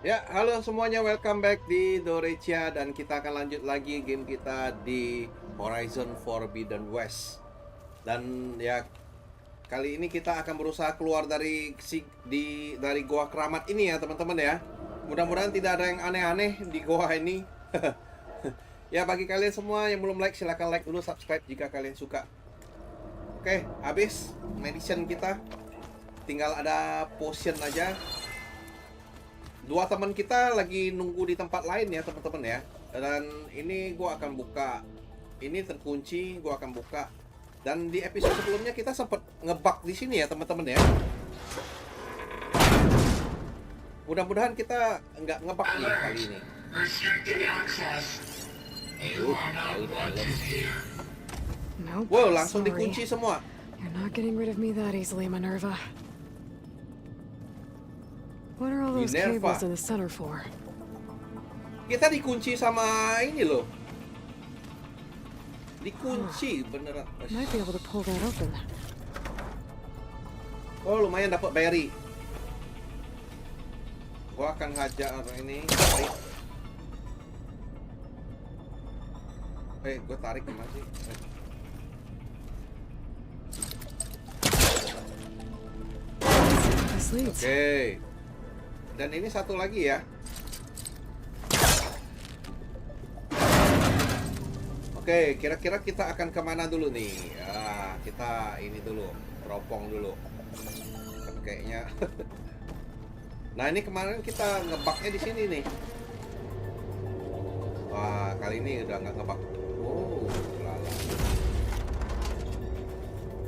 Ya, halo semuanya, welcome back di Dorecia dan kita akan lanjut lagi game kita di Horizon Forbidden West. Dan ya, kali ini kita akan berusaha keluar dari Goa Keramat ini ya, teman-teman ya. Mudah-mudahan tidak ada yang aneh-aneh di goa ini. Ya, bagi kalian semua yang belum like, silahkan like dulu, subscribe jika kalian suka. Oke, habis medicine kita. Tinggal ada potion aja. Dua teman kita lagi nunggu di tempat lain ya, teman-teman ya. Dan ini gua akan buka. Ini terkunci, gua akan buka. Dan di episode sebelumnya kita sempat ngebug di sini ya, teman-teman ya. Mudah-mudahan kita nggak ngebug nih kali ini. Wow, langsung dikunci semua. You're not getting rid of me that easily, Minerva. What are all those Minerva. cables in the center for? Kita dikunci sama ini loh. Dikunci beneran. Might be able to pull that open. Oh, lumayan dapat berry. Gua akan hajar ini. Tarik. Gua tarik gimana sih? Oke. Dan ini satu lagi ya. Oke, kira-kira kita akan kemana dulu nih? Ya, kita ini dulu, teropong dulu. Kan kayaknya. Nah, ini kemarin kita ngebugnya di sini nih. Wah, kali ini udah nggak ngebug. Oh, lala.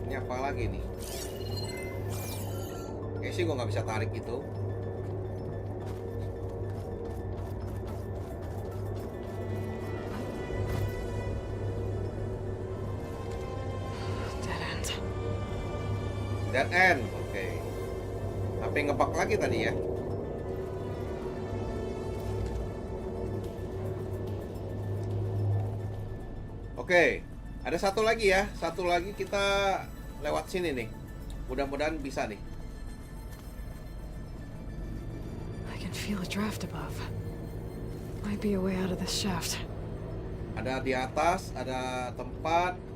Ini apa lagi nih? Kayaknya sih gua nggak bisa tarik itu. Dead end, oke. Sampai ngebug lagi tadi ya. Oke, ada satu lagi ya. Satu lagi kita lewat sini nih. Mudah-mudahan bisa nih. I can feel a draft above. Might be a way out of this shaft. Ada di atas, ada tempat.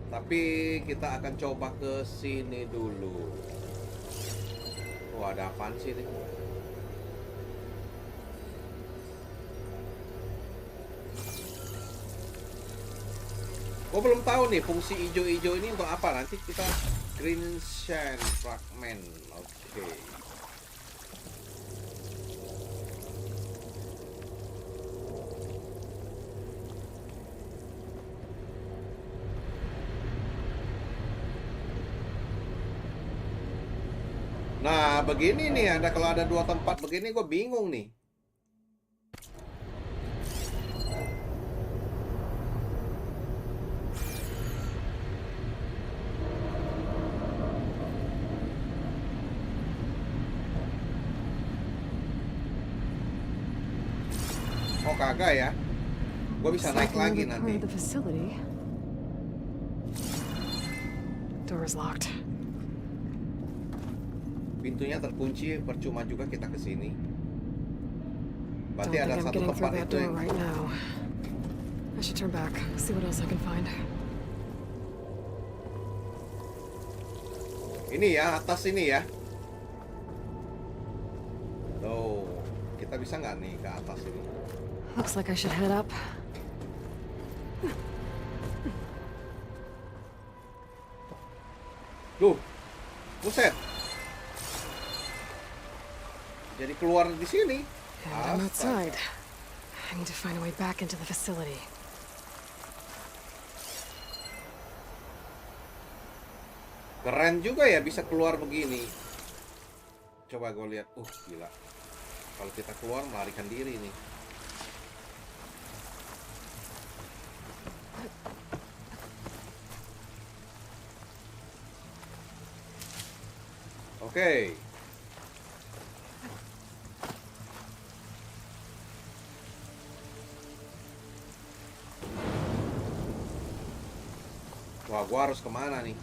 Tapi kita akan coba ke sini dulu. Oh, ada apaan sih nih? Gue belum tahu nih fungsi hijau-hijau ini untuk apa. Nanti kita green shine fragment. Oke. Nah, begini nih, kalau ada dua tempat begini gue bingung nih. Oh, kagak ya. Gue bisa naik lagi nanti. Door is locked. Pintunya terkunci, percuma juga kita ke sini. Berarti ada satu tempat itu yang right now. I should turn back, see what else I can find. Ini ya, atas ini ya. Tuh, kita bisa nggak nih ke atas ini? Looks like I should head up. Duh, buset. Jadi keluar di sini. And I'm outside. I need to find a way back into the facility. Keren juga ya bisa keluar begini. Coba gue lihat. Gila. Kalau kita keluar melarikan diri nih. Oke. Wah, gua harus kemana nih?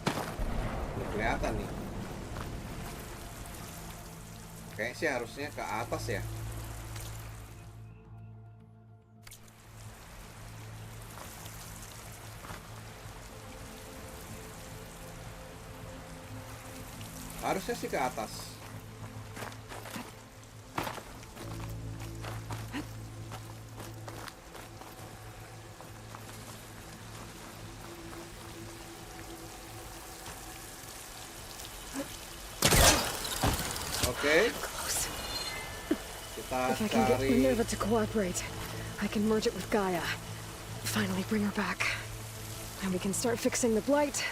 Nggak kelihatan nih. Kayaknya sih harusnya ke atas ya. Harusnya sih ke atas. Oke. Kita If I can get cari. Minerva to cooperate, I can merge it with Gaia. Finally bring her back. And we can start fixing the blight,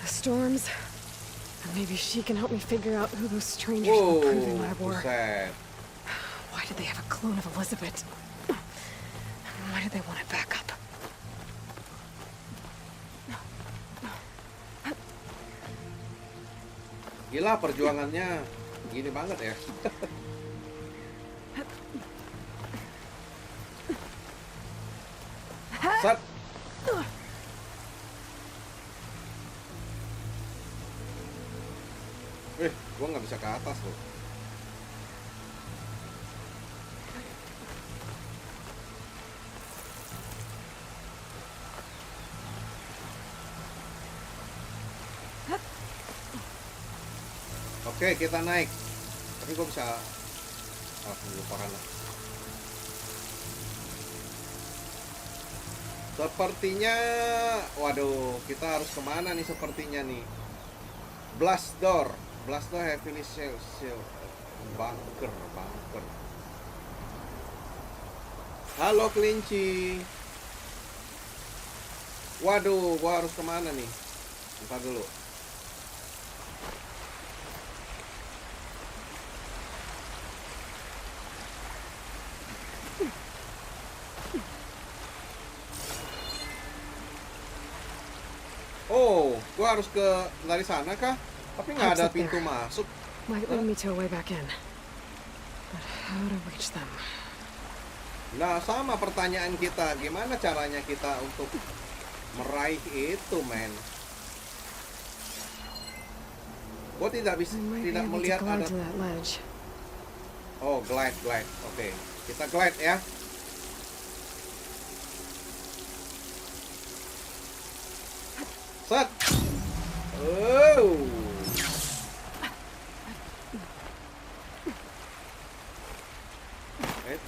the storms, and maybe she can help me figure out who those strangers in the proving lab were. Buset. Why did they have a clone of Elizabeth? And why did they want it back up? Gila perjuangannya gini banget ya. Set. Gua nggak bisa ke atas loh. Oke, kita naik. Tapi gua bisa. Oh, lupakan lah. Sepertinya, waduh, kita harus kemana nih sepertinya nih? Blast door heavily sealed. Bunker. Halo kelinci. Waduh, gua harus kemana nih? Bentar dulu. Oh, gua harus ke dari sana kah? Tapi nggak ada pintu masuk. Might lead me to a way back in. But how to reach them? Nah, sama pertanyaan kita. Gimana caranya kita untuk meraih itu, men? Gua tidak bisa, We might be tidak able to melihat glide ada. to that ledge. Oh, glide. Oke, kita glide ya. Set. Oh. Wait.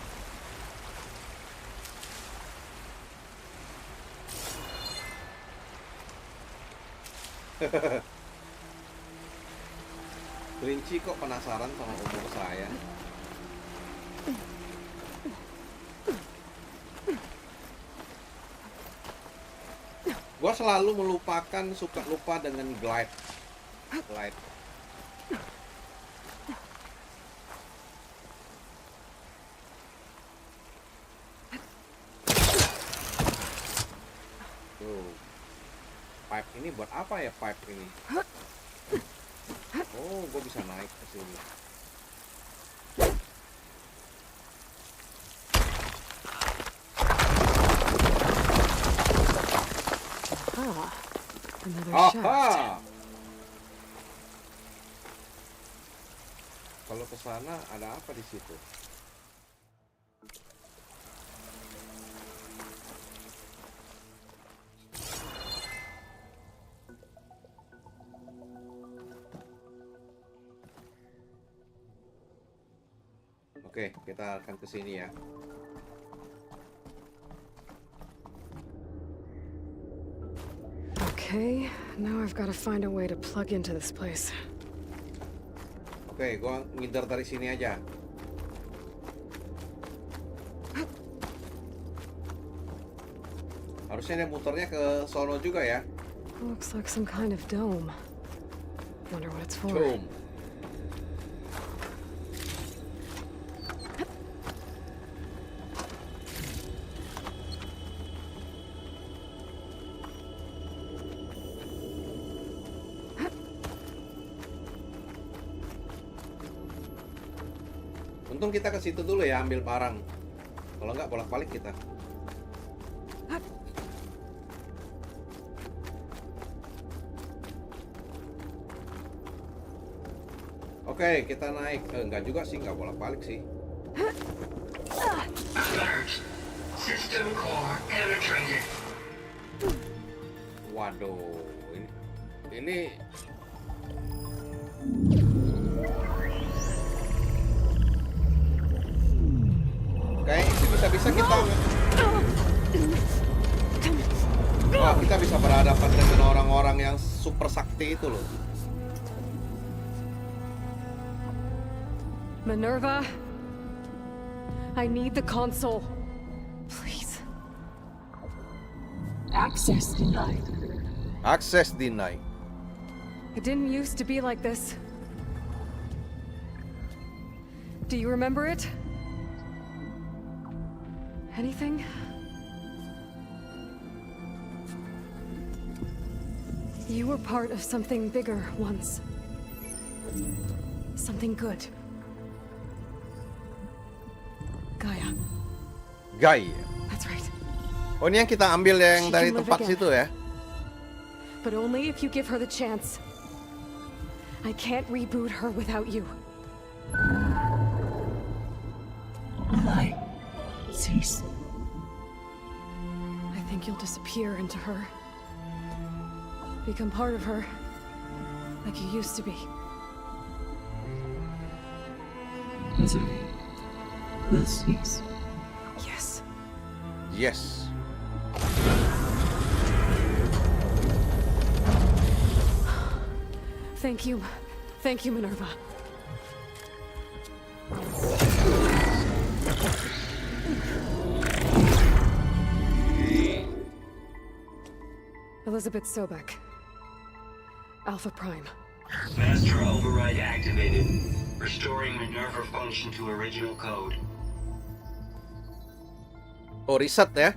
Kelinci kok penasaran sama umur saya? Gua selalu suka lupa dengan glide. Tuh. Pipe ini buat apa ya pipe ini? Oh, gua bisa naik ke sini. Another shaft. Aha! Kalau ke sana ada apa di situ? Oke, kita akan ke sini ya. Okay, now I've got to find a way to plug into this place. Oke, gua ngider dari sini aja. Harusnya dia muternya ke sono juga ya. Looks like some kind of dome. Wonder what it's for. Boom. Untung kita ke situ dulu ya, ambil barang. Kalau nggak bolak-balik kita. Oke, kita naik. Enggak juga sih, nggak bolak-balik sih. Alert. System core penetrated. Waduh, ini bisa kita. Wah, kita bisa berhadapan dengan orang-orang yang super sakti itu loh. Minerva, I need the console. Please. Access denied. Access denied. It didn't used to be like this. Do you remember it? Anything? You were part of something bigger once. Something good. Gaia. Gaia. That's right. Oh, ini yang kita ambil yang She dari can live tempat again. situ ya. But only if you give her the chance. I can't reboot her without you. Light. Cease. I think you'll disappear into her. Become part of her. Like you used to be. Misery. Will cease. Yes. Yes. Thank you. Thank you, Minerva. Elizabeth Sobek. Alpha Prime. Master override activated. Restoring Minerva function to original code. Oh, reset ya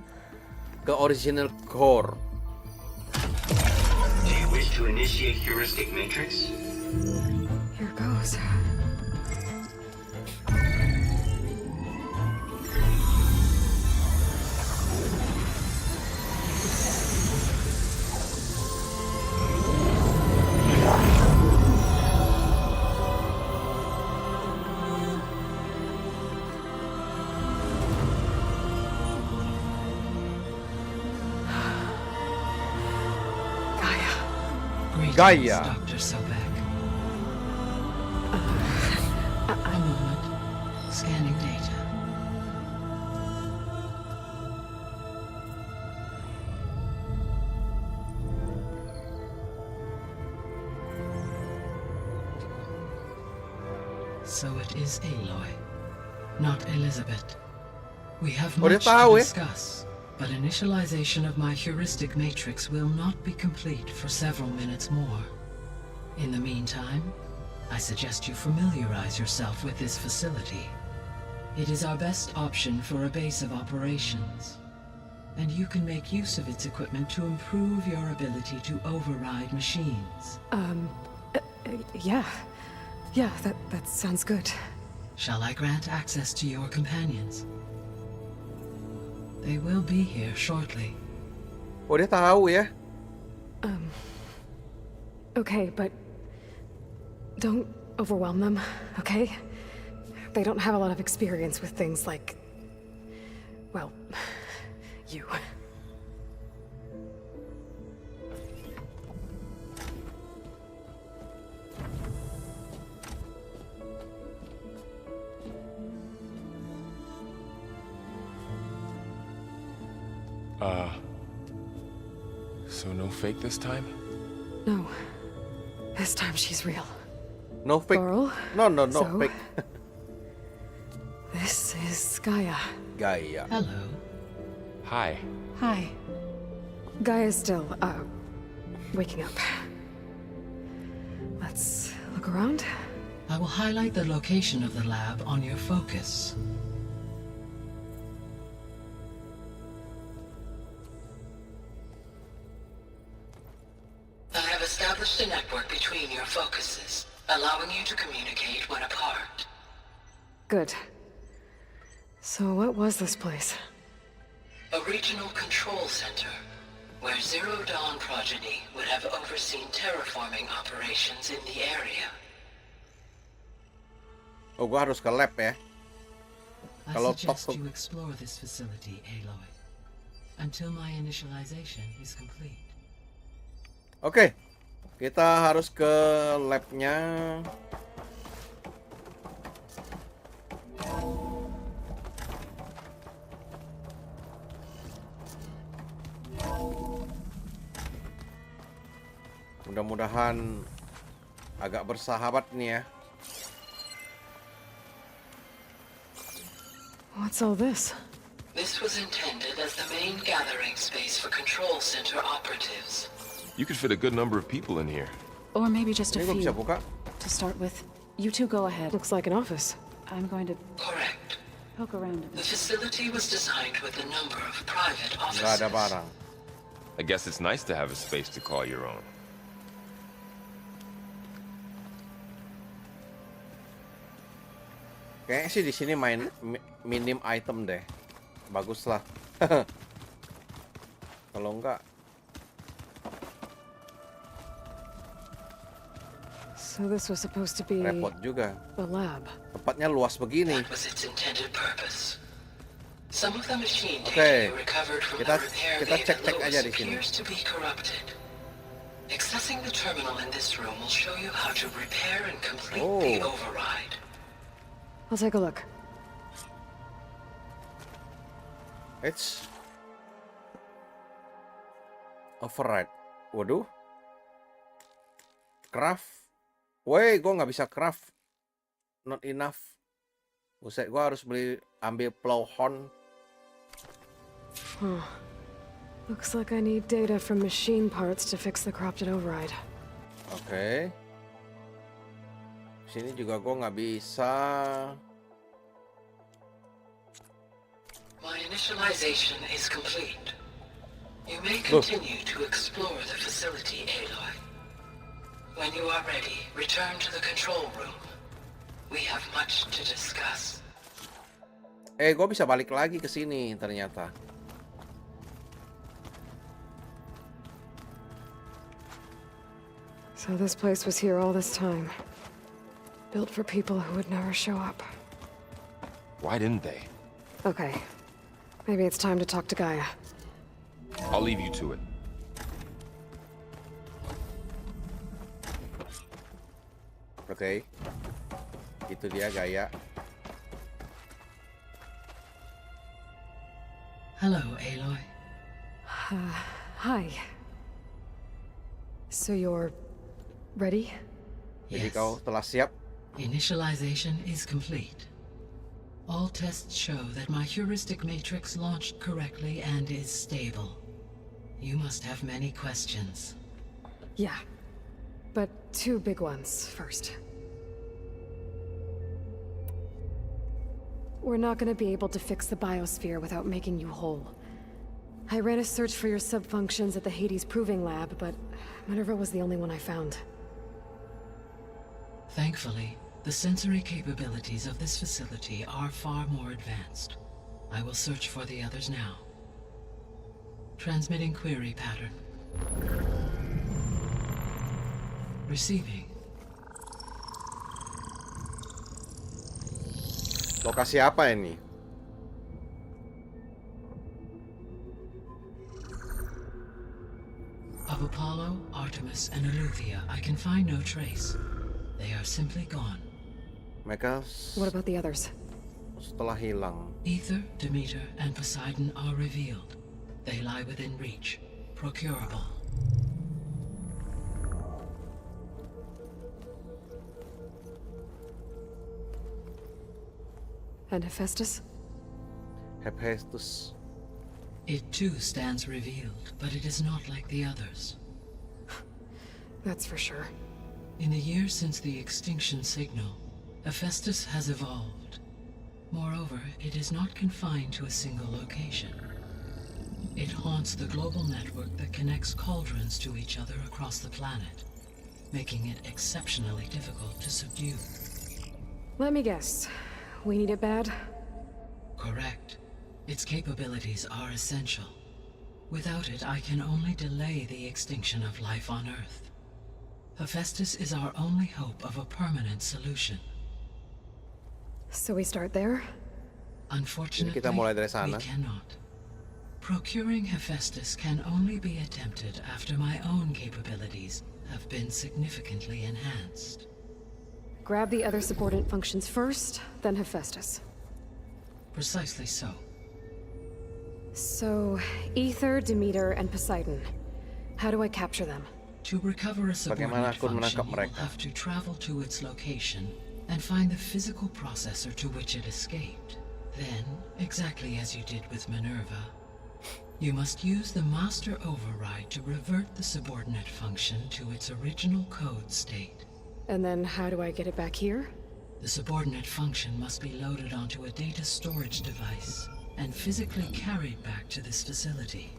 ke original core. Do you wish to initiate heuristic matrix? Here goes. Gaia. Dr. Sobek. A moment. Scanning data. So it is Aloy, not Elizabeth. We have Oh, dia much to tahu ya? discuss, but initialization of my heuristic matrix will not be complete for several minutes more. In the meantime, I suggest you familiarize yourself with this facility. It is our best option for a base of operations, and you can make use of its equipment to improve your ability to override machines. Yeah. Yeah, that sounds good. Shall I grant access to your companions? They will be here shortly. Oh, dia tahu ya. Okay, but don't overwhelm them, okay? They don't have a lot of experience with things like, well, you. So no fake this time? No. This time she's real. No fake. Laurel? No So? fake. This is Gaia. Gaia. Hello. Hi. Hi. Gaia's still, waking up. Let's look around. I will highlight the location of the lab on your focus. I have established a network between your focuses, allowing you to communicate when apart. Good. So what was this place? A regional control center, where Zero Dawn progeny would have overseen terraforming operations in the area. Oh, gua harus ke lab ya. I Kalau suggest top- you explore this facility, Aloy, until my initialization is complete. Oke. Kita harus ke labnya. Mudah-mudahan agak bersahabat nih ya. What's all this? This was intended as the main gathering space for control center operatives. You could fit a good number of people in here. Or maybe just a Ini gue bisa few. buka. To start with, you two go ahead. Looks like an office. I'm going to Correct. poke around a The bit. facility was designed with a number of private Nggak ada offices. barang. I guess it's nice to have a space to call your own. Kayaknya sih di sini minim item deh. Bagus lah. Kalau enggak, So this was supposed to be repot juga. a lab. Tempatnya luas begini. That was its intended purpose. Some of the machine Oke. data you recovered from Kita- the repair kita bay cek-cek below aja us di sini. appears to be corrupted. Accessing the terminal in this room will show you how to repair and complete the Oh. override. I'll take a look. It's override. Waduh. Craft. Woi, gue nggak bisa craft. Not enough. Buset, gue harus ambil plow horn. Huh. Looks like I need data from machine parts to fix the corrupted override. Oke. Sini juga gue nggak bisa. My initialization is complete. You may Look. continue to explore the facility, Aloy. When you are ready, return to the control room. We have much to discuss. Gue bisa balik lagi ke sini ternyata. So this place was here all this time. Built for people who would never show up. Why didn't they? Okay. Maybe it's time to talk to Gaia. I'll leave you to it. Oke. Itu dia Gaia. Hello, Aloy. Hi. So you're ready? Jadi Yes. kau telah siap? Initialization is complete. All tests show that my heuristic matrix launched correctly and is stable. You must have many questions. Yeah. But two big ones first. We're not gonna be able to fix the biosphere without making you whole. I ran a search for your subfunctions at the Hades Proving Lab, but Minerva was the only one I found. Thankfully, the sensory capabilities of this facility are far more advanced. I will search for the others now. Transmitting query pattern. Receiving. Lokasi apa ini? Of Apollo, Artemis, and Eleuthia, I can find no trace. They are simply gone. Mereka What about the others? setelah hilang. Ether, Demeter, and Poseidon are revealed. They lie within reach, procurable. And Hephaestus? Hephaestus. It too stands revealed, but it is not like the others. That's for sure. In the years since the extinction signal, Hephaestus has evolved. Moreover, it is not confined to a single location. It haunts the global network that connects cauldrons to each other across the planet, making it exceptionally difficult to subdue. Let me guess. We need it bad? Correct. Its capabilities are essential. Without it, I can only delay the extinction of life on Earth. Hephaestus is our only hope of a permanent solution. So we start there? Unfortunately, kita mulai dari we sana. cannot. Procuring Hephaestus can only be attempted after my own capabilities have been significantly enhanced. Grab the other subordinate functions first, then Hephaestus. Precisely so. So, Ether, Demeter, and Poseidon. How do I capture them? To recover a Bagaimana subordinate aku menangkap function, you will mereka? have to travel to its location and find the physical processor to which it escaped. Then, exactly as you did with Minerva, you must use the master override to revert the subordinate function to its original code state. And then how do I get it back here? The subordinate function must be loaded onto a data storage device and physically carried back to this facility.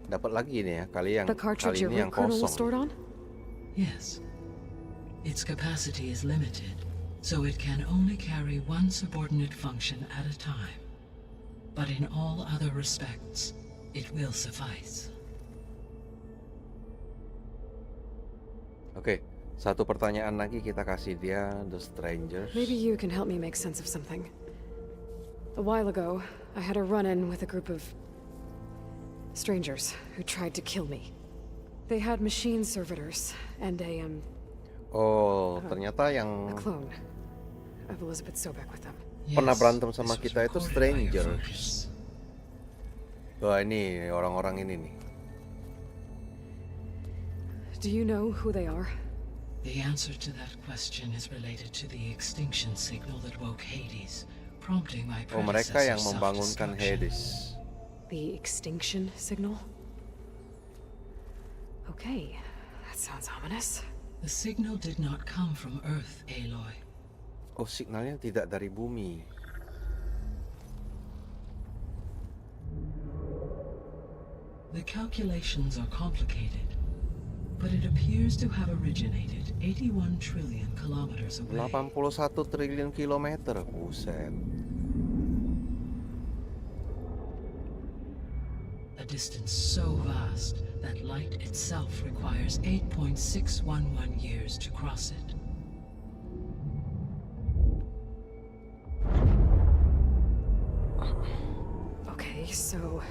Dapat lagi nih ya, kali The cartridge your ini yang root kernel was kosong. stored on? Yes. Its capacity is limited, so it can only carry one subordinate function at a time. But in all other respects, it will suffice. Oke, satu pertanyaan lagi kita kasih dia, The Strangers. Maybe you can help me make sense of something. A while ago, I had a run-in with a group of strangers who tried to kill me. They had machine servitors and a Ternyata yang clone of Elizabeth Sobek with them. pernah Yes, berantem sama this was kita itu recorded by your strangers. focus. Wah, ini orang-orang ini nih. Do you know who they are? The answer to that question is related to the extinction signal that woke Hades, prompting my Mereka yang predecessor's membangunkan self-destruction. Hades. The extinction signal? Okay, that sounds ominous. The signal did not come from Earth, Aloy. Oh, signalnya tidak dari bumi. The calculations are complicated, but it appears to have originated 81 trillion kilometers away. 81 triliun kilometer, buset. A distance so vast that light itself requires 8.611 years to cross it. Okay, so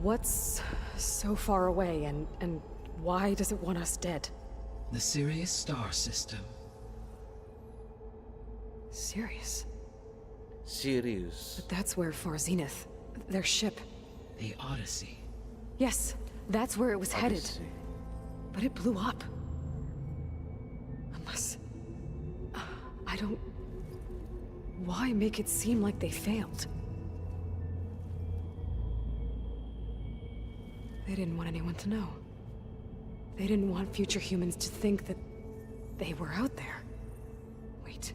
what's so far away and why does it want us dead? The Sirius star system. Serious? Serius. But that's where Far Zenith, their ship. The Odyssey. Yes, that's where it was headed. Odyssey. But it blew up. Unless... I don't... Why make it seem like they failed? They didn't want anyone to know. They didn't want future humans to think that they were out there. Wait.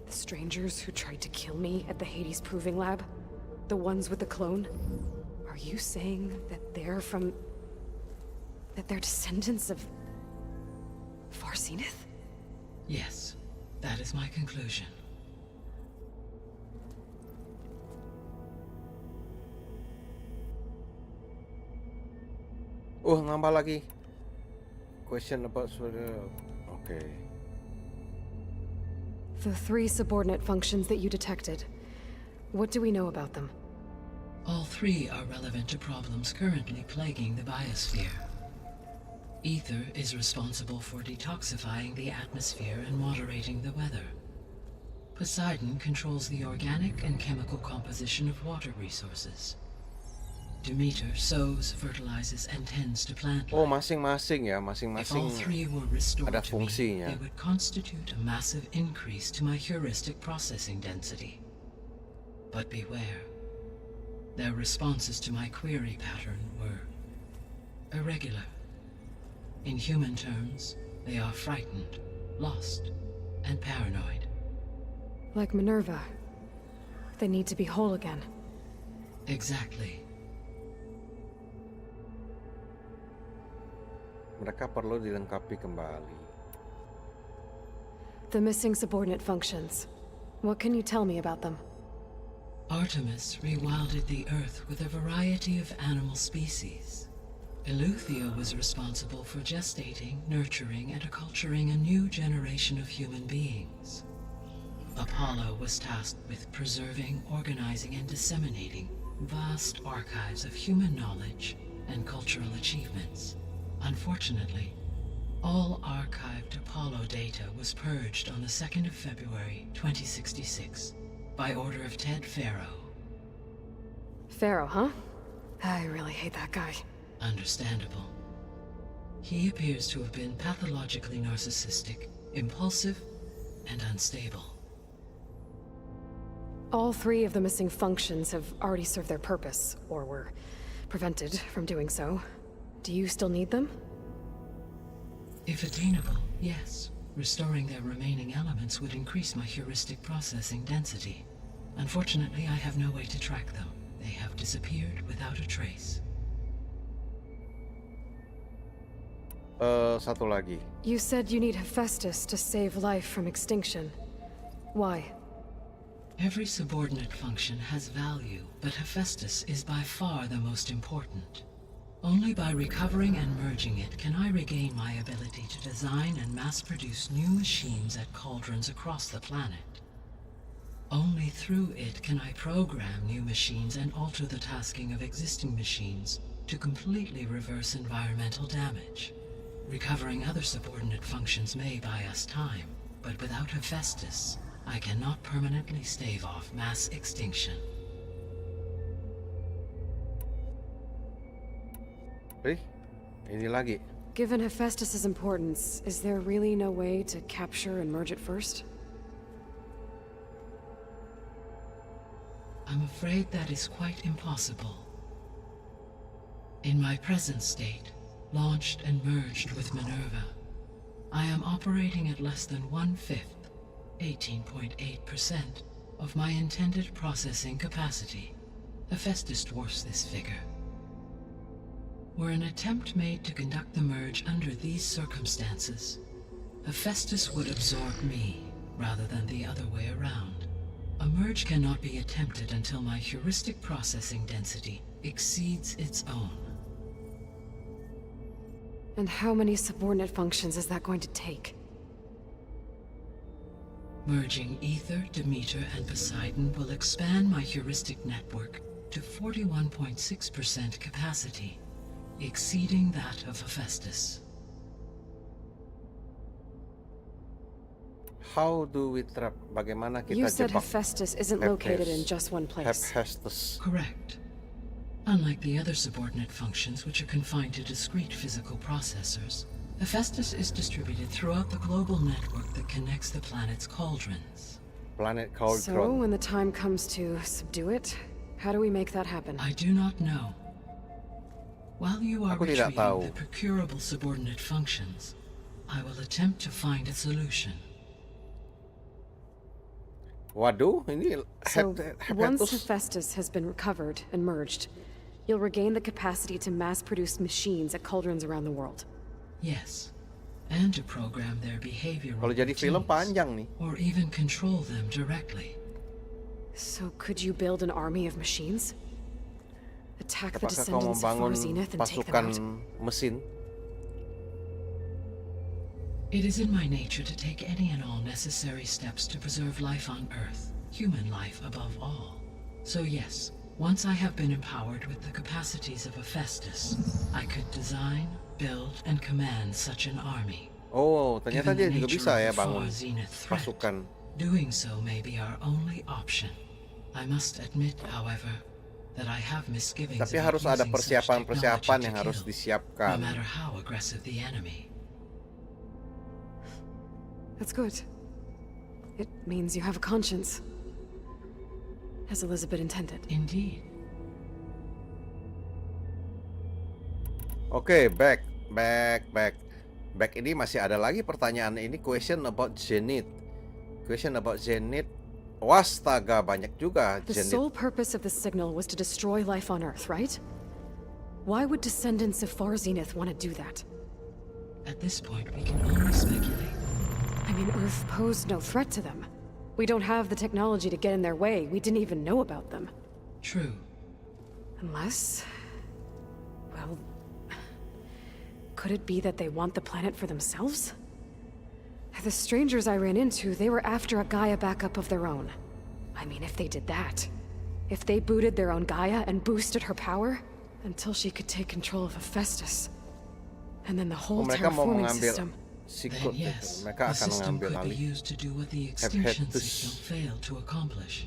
The strangers who tried to kill me at the Hades Proving Lab? The ones with the clone? Are you saying that they're from... that they're descendants of... Far Zenith? Yes, that is my conclusion. Nambah lagi. Question about Okay. The 3 subordinate functions that you detected. What do we know about them? All 3 are relevant to problems currently plaguing the biosphere. Ether is responsible for detoxifying the atmosphere and moderating the weather. Poseidon controls the organic and chemical composition of water resources. Demeter sows, fertilizes, and tends to plant life. Masing-masing ya, If all masing-masing 3 were restored ada to me, fungsinya. they would constitute a massive increase to my heuristic processing density. But beware. Their responses to my query pattern were irregular. In human terms, they are frightened, lost, and paranoid. Like Minerva. They need to be whole again. Exactly. Mereka perlu dilengkapi kembali. The missing subordinate functions. What can you tell me about them? Artemis rewilded the Earth with a variety of animal species. Eleuthia was responsible for gestating, nurturing, and acculturating a new generation of human beings. Apollo was tasked with preserving, organizing, and disseminating vast archives of human knowledge and cultural achievements. Unfortunately, all archived Apollo data was purged on the 2nd of February, 2066, by order of Ted Farrow. Pharaoh, huh? I really hate that guy. Understandable. He appears to have been pathologically narcissistic, impulsive, and unstable. All 3 of the missing functions have already served their purpose, or were prevented from doing so. Do you still need them? If attainable, yes. Restoring their remaining elements would increase my heuristic processing density. Unfortunately, I have no way to track them. They have disappeared without a trace. Satu lagi. You said you need Hephaestus to save life from extinction. Why? Every subordinate function has value, but Hephaestus is by far the most important. Only by recovering and merging it can I regain my ability to design and mass-produce new machines at cauldrons across the planet. Only through it can I program new machines and alter the tasking of existing machines to completely reverse environmental damage. Recovering other subordinate functions may buy us time, but without Hephaestus, I cannot permanently stave off mass extinction. Ini lagi. Given Hephaestus's importance, is there really no way to capture and merge it first? I'm afraid that is quite impossible. In my present state, launched and merged with Minerva, I am operating at less than 1/5, 18.8%, of my intended processing capacity. Hephaestus dwarfs this figure. Were an attempt made to conduct the merge under these circumstances, Hephaestus would absorb me rather than the other way around. A merge cannot be attempted until my heuristic processing density exceeds its own. And how many subordinate functions is that going to take? Merging Ether, Demeter, and Poseidon will expand my heuristic network to 41.6% capacity, exceeding that of Hephaestus. How do we trap? Bagaimana kita You said jebak Hephaestus isn't located in just one place. Hephaestus? Correct. Unlike the other subordinate functions, which are confined to discrete physical processors, Hephaestus is distributed throughout the global network that connects the planet's cauldrons. Planet So, Cauldron. when the time comes to subdue it, how do we make that happen? I do not know. While you are Aku tidak retrieving tahu. the procurable subordinate functions, I will attempt to find a solution. Waduh, ini So, once Hephaestus. Hephaestus has been recovered and merged, you'll regain the capacity to mass-produce machines at cauldrons around the world. Yes, and to program their behavioral Kalau jadi film routines, panjang nih. or even control them directly. So, could you build an army of machines? Attack the Apakah kau descendants of membangun Far Zenith and take them pasukan out? mesin? It is in my nature to take any and all necessary steps to preserve life on Earth, human life above all. So yes, once I have been empowered with the capacities of Hephaestus, I could design, build, and command such an army. Oh, ternyata Given dia the juga nature bisa of ya the bangun Far Zenith threat, pasukan. doing so may be our only option. I must admit, however, that I have misgivings Tapi about harus ada using such persiapan-persiapan technology yang to harus kill, disiapkan. no matter how aggressive the enemy. That's good. It means you have a conscience. As Elizabeth intended. Indeed. Oke, back ini masih ada lagi pertanyaan ini, question about Zenith. Wastaga, banyak juga The Zenith. sole purpose of the signal was to destroy life on Earth, right? Why would descendants of Far Zenith want to do that? At this point, we can only speculate. I mean, Earth posed no threat to them. We don't have the technology to get in their way. We didn't even know about them. True. Unless... well... could it be that they want the planet for themselves? The strangers I ran into, they were after a Gaia backup of their own. I mean, if they did that... if they booted their own Gaia and boosted her power... until she could take control of Hephaestus. And then the whole mereka mau terraforming mengambil system... sikut Then yes, mereka the akan system mengambil could be alih. used to do what the extinction Hephaestus. signal failed to accomplish.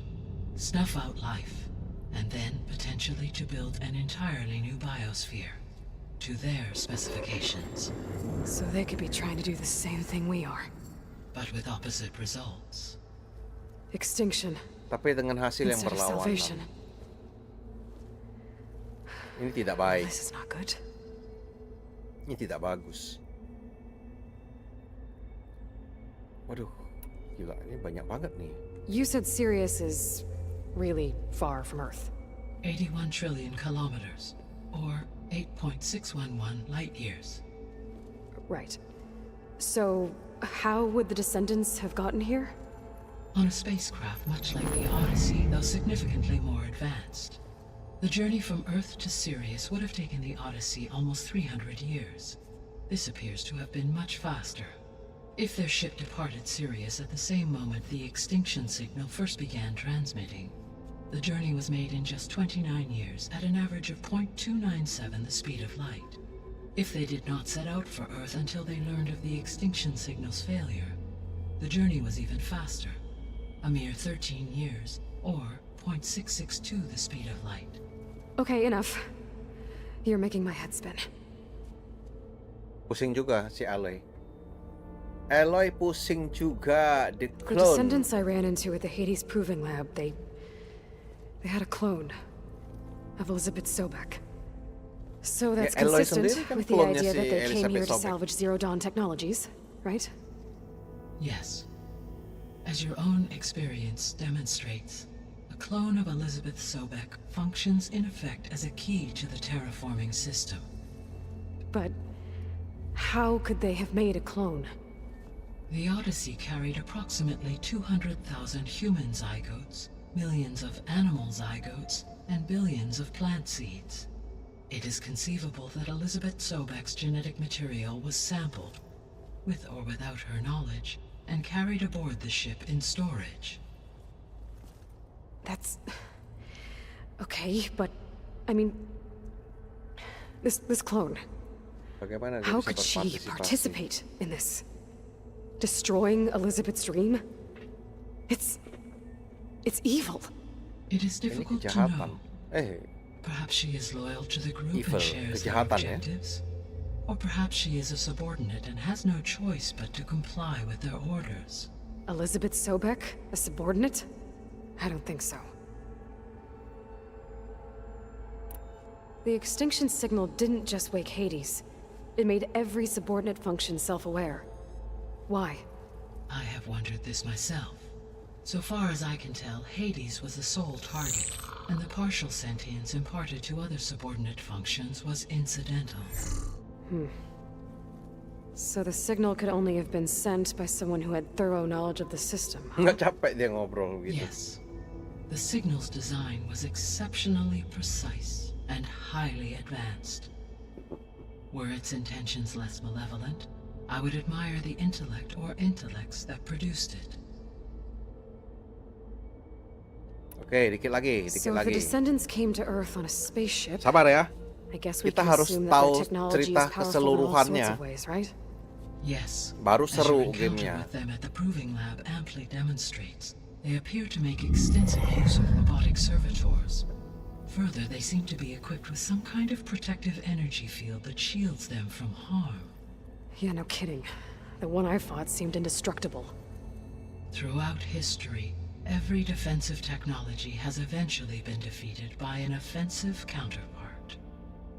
Snuff out life, and then potentially eventually to build an entirely new biosphere, to their specifications, So they could be trying to do the same thing we are. but with opposite results. Extinction Tapi dengan hasil yang instead of berlawanan. salvation. Ini tidak baik. This is not good. Ini tidak bagus. Waduh, gila, ini banyak banget nih. You said Sirius is really far from Earth. 81 trillion kilometers, or 8.611 light years. Right. So, how would the descendants have gotten here? On a spacecraft much like the Odyssey, though significantly more advanced. The journey from Earth to Sirius would have taken the Odyssey almost 300 years. This appears to have been much faster. If their ship departed Sirius at the same moment the extinction signal first began transmitting, the journey was made in just 29 years at an average of 0.297 the speed of light. If they did not set out for Earth until they learned of the extinction signal's failure, the journey was even faster, a mere 13 years, or 0.662 the speed of light. Okay, enough. You're making my head spin. Pusing juga si Aloy. Aloy pusing juga. The The clone. descendants I ran into at the Hades Proving Lab, they had a clone of Elizabeth Sobek. So that's Aloy consistent sendiri kan with the klonnya idea si that they came here Elizabeth to Sobek. salvage Zero Dawn technologies, right? Yes. As your own experience demonstrates, a clone of Elizabeth Sobek functions in effect as a key to the terraforming system. But how could they have made a clone? The Odyssey carried approximately 200,000 human zygotes, millions of animal zygotes, and billions of plant seeds. It is conceivable that Elizabeth Sobek's genetic material was sampled, with or without her knowledge, and carried aboard the ship in storage. That's... Okay, but... I mean... This clone, Bagaimana dia how bisa could she berpartisipasi? participate in this? Destroying Elizabeth's dream? It's evil. It is Ini difficult to kejahatan. know. Perhaps she is loyal to the group Evil, and shares their kejahatan ya. objectives. Or perhaps she is a subordinate and has no choice but to comply with their orders. Elizabeth Sobek, a subordinate? I don't think so. The extinction signal didn't just wake Hades. It made every subordinate function self-aware. Why? I have wondered this myself. So far as I can tell, Hades was the sole target, and the partial sentience imparted to other subordinate functions was incidental. So the signal could only have been sent by someone who had thorough knowledge of the system. Nggak capek dia ngobrol gitu. Yes. The signal's design was exceptionally precise and highly advanced. Were its intentions less malevolent, I would admire the intellect or intellects that produced it. Oke, dikit lagi, dikit So if the lagi. descendants came to Earth on a spaceship, Sabar ya. I guess we Kita can harus assume that tahu their technology is cerita powerful in all sorts keseluruhannya. of ways, right? Yes. Baru As your seru encounter gamenya. with them at the Proving Lab amply demonstrates, they appear to make extensive use of robotic servitors. Further, they seem to be equipped with some kind of protective energy field that shields them from harm. Yeah, no kidding. The one I fought seemed indestructible. Throughout history, every defensive technology has eventually been defeated by an offensive counterpart.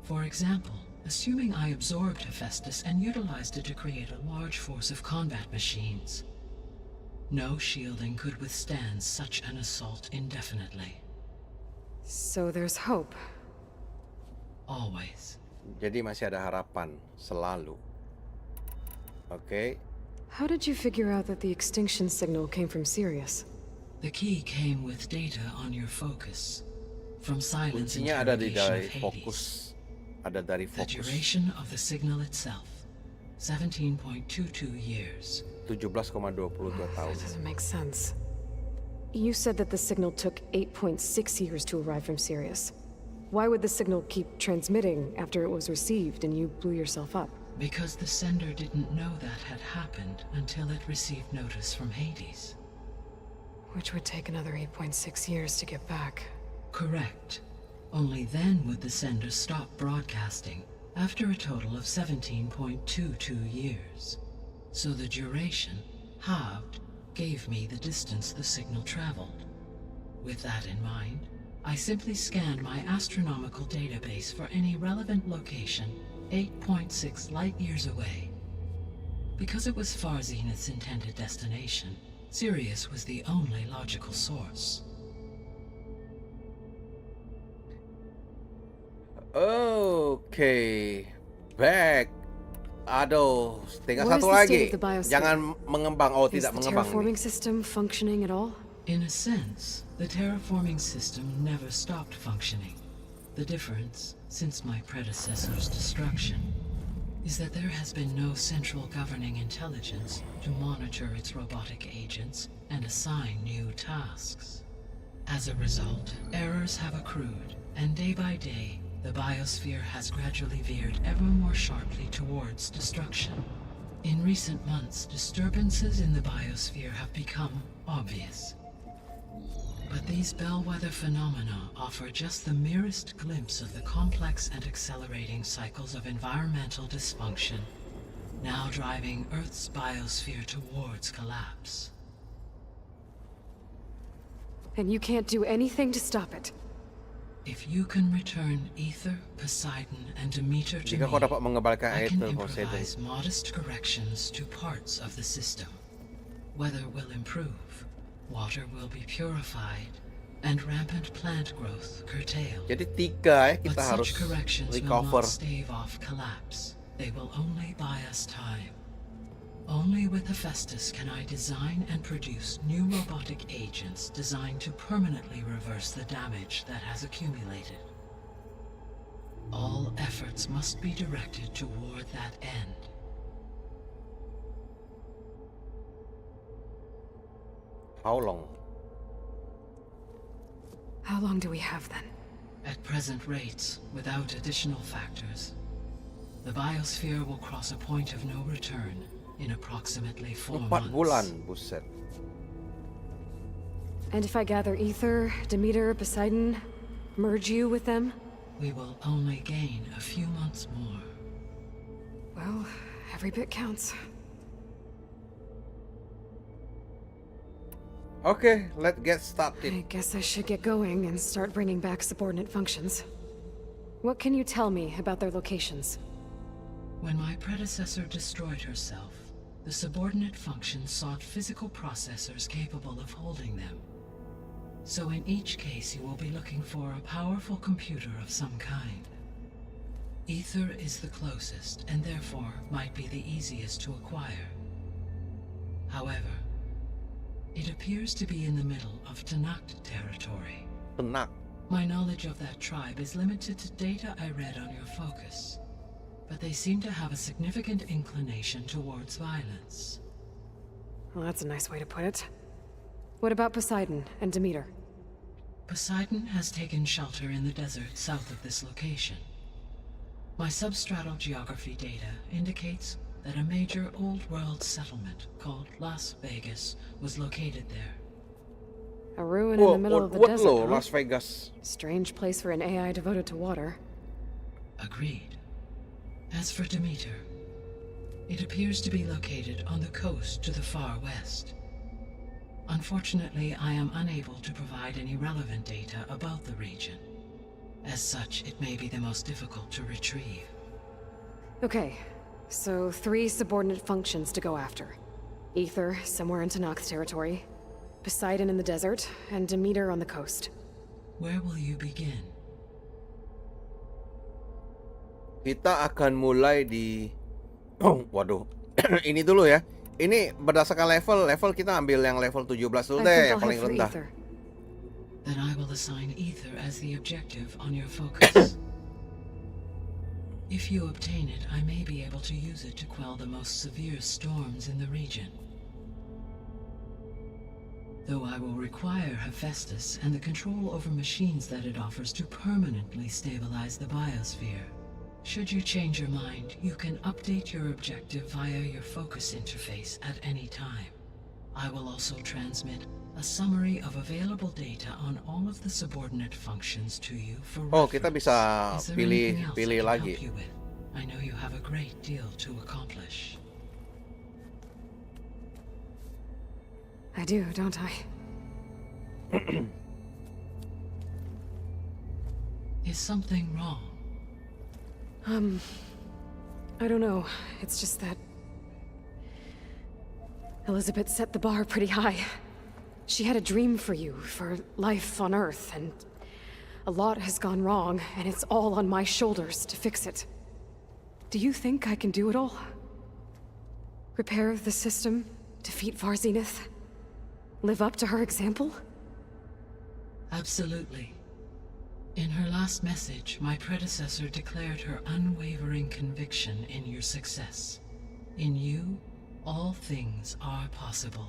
For example, assuming I absorbed Hephaestus and utilized it to create a large force of combat machines. No shielding could withstand such an assault indefinitely. So there's hope. Always. Jadi masih ada harapan selalu. Oke. How did you figure out that the extinction signal came from Sirius? The key came with data on your focus. From silence Kuncinya ada di interrogation dari of Hades. fokus. Ada dari The fokus. duration of the signal itself, 17.22 years. 17,22 tahun. That doesn't make sense. You said that the signal took 8.6 years to arrive from Sirius. Why would the signal keep transmitting after it was received and you blew yourself up? Because the sender didn't know that had happened until it received notice from Hades. Which would take another 8.6 years to get back. Correct. Only then would the sender stop broadcasting after a total of 17.22 years. So the duration, halved, gave me the distance the signal traveled. With that in mind, I simply scanned my astronomical database for any relevant location 8.6 light-years away. Because it was Far Zenith's intended destination, Sirius was the only logical source. Oke, back. Aduh, tinggal What is satu the state lagi. of the biosphere? Jangan mengembang. Oh, Is tidak the mengembang. terraforming system functioning at all? In a sense, the terraforming system never stopped functioning. The difference, since my predecessor's destruction, is that there has been no central governing intelligence to monitor its robotic agents and assign new tasks. As a result, errors have accrued, and day by day, the biosphere has gradually veered ever more sharply towards destruction. In recent months, disturbances in the biosphere have become obvious. But these bellwether phenomena offer just the merest glimpse of the complex and accelerating cycles of environmental dysfunction, now driving Earth's biosphere towards collapse. And you can't do anything to stop it. If you can return Ether, Poseidon, and Demeter to Jika kau dapat me, mengembalikan I can Aether, Poseidon. improvise modest corrections to parts of the system. Weather will improve, water will be purified, and rampant plant growth curtailed. Jadi 3 But kita harus such corrections will recover. not stave off collapse. They will only buy us time. Only with Hephaestus can I design and produce new robotic agents designed to permanently reverse the damage that has accumulated. All efforts must be directed toward that end. How long? How long do we have then? At present rates, without additional factors, the biosphere will cross a point of no return in approximately 4 4 months. bulan, buset. And if I gather Ether, Demeter, Poseidon, merge you with them? We will only gain a few months more. Well, every bit counts. Okay, let's get started. I guess I should get going and start bringing back subordinate functions. What can you tell me about their locations? When my predecessor destroyed herself, the subordinate functions sought physical processors capable of holding them. So in each case you will be looking for a powerful computer of some kind. Ether is the closest, and therefore might be the easiest to acquire. However, it appears to be in the middle of Tanakh territory. Tenang. My knowledge of that tribe is limited to data I read on your focus, but they seem to have a significant inclination towards violence. Well, that's a nice way to put it. What about Poseidon and Demeter? Poseidon has taken shelter in the desert south of this location. My substratal geography data indicates that a major old-world settlement called Las Vegas was located there. A ruin in the middle of the desert, loh, huh? Las Vegas. Strange place for an AI devoted to water. Agreed. As for Demeter, it appears to be located on the coast to the far west. Unfortunately, I am unable to provide any relevant data about the region. As such, it may be the most difficult to retrieve. Okay, so 3 subordinate functions to go after. Ether, somewhere in Tanakh territory. Poseidon in the desert, and Demeter on the coast. Where will you begin? Kita akan mulai di waduh. Ini dulu ya. Ini berdasarkan level kita ambil yang level 17 dulu I deh, think yang I'll paling head for rendah. Ether. Then I will assign Ether as the objective on your focus. If you obtain it, I may be able to use it to quell the most severe storms in the region. Though I will require Hephaestus and the control over machines that it offers to permanently stabilize the biosphere. Should you change your mind, you can update your objective via your focus interface at any time. I will also transmit A summary of available data on all of the subordinate functions to you for Oh, kita reference. bisa Is there anything else I pilih can lagi. help you with? I know you have a great deal to accomplish. I do, don't I? Is something wrong? I don't know. It's just that Elizabeth set the bar pretty high. She had a dream for you, for life on Earth, and a lot has gone wrong, and it's all on my shoulders to fix it. Do you think I can do it all? Repair the system, defeat Varzenith, live up to her example? Absolutely. In her last message, my predecessor declared her unwavering conviction in your success. In you, all things are possible.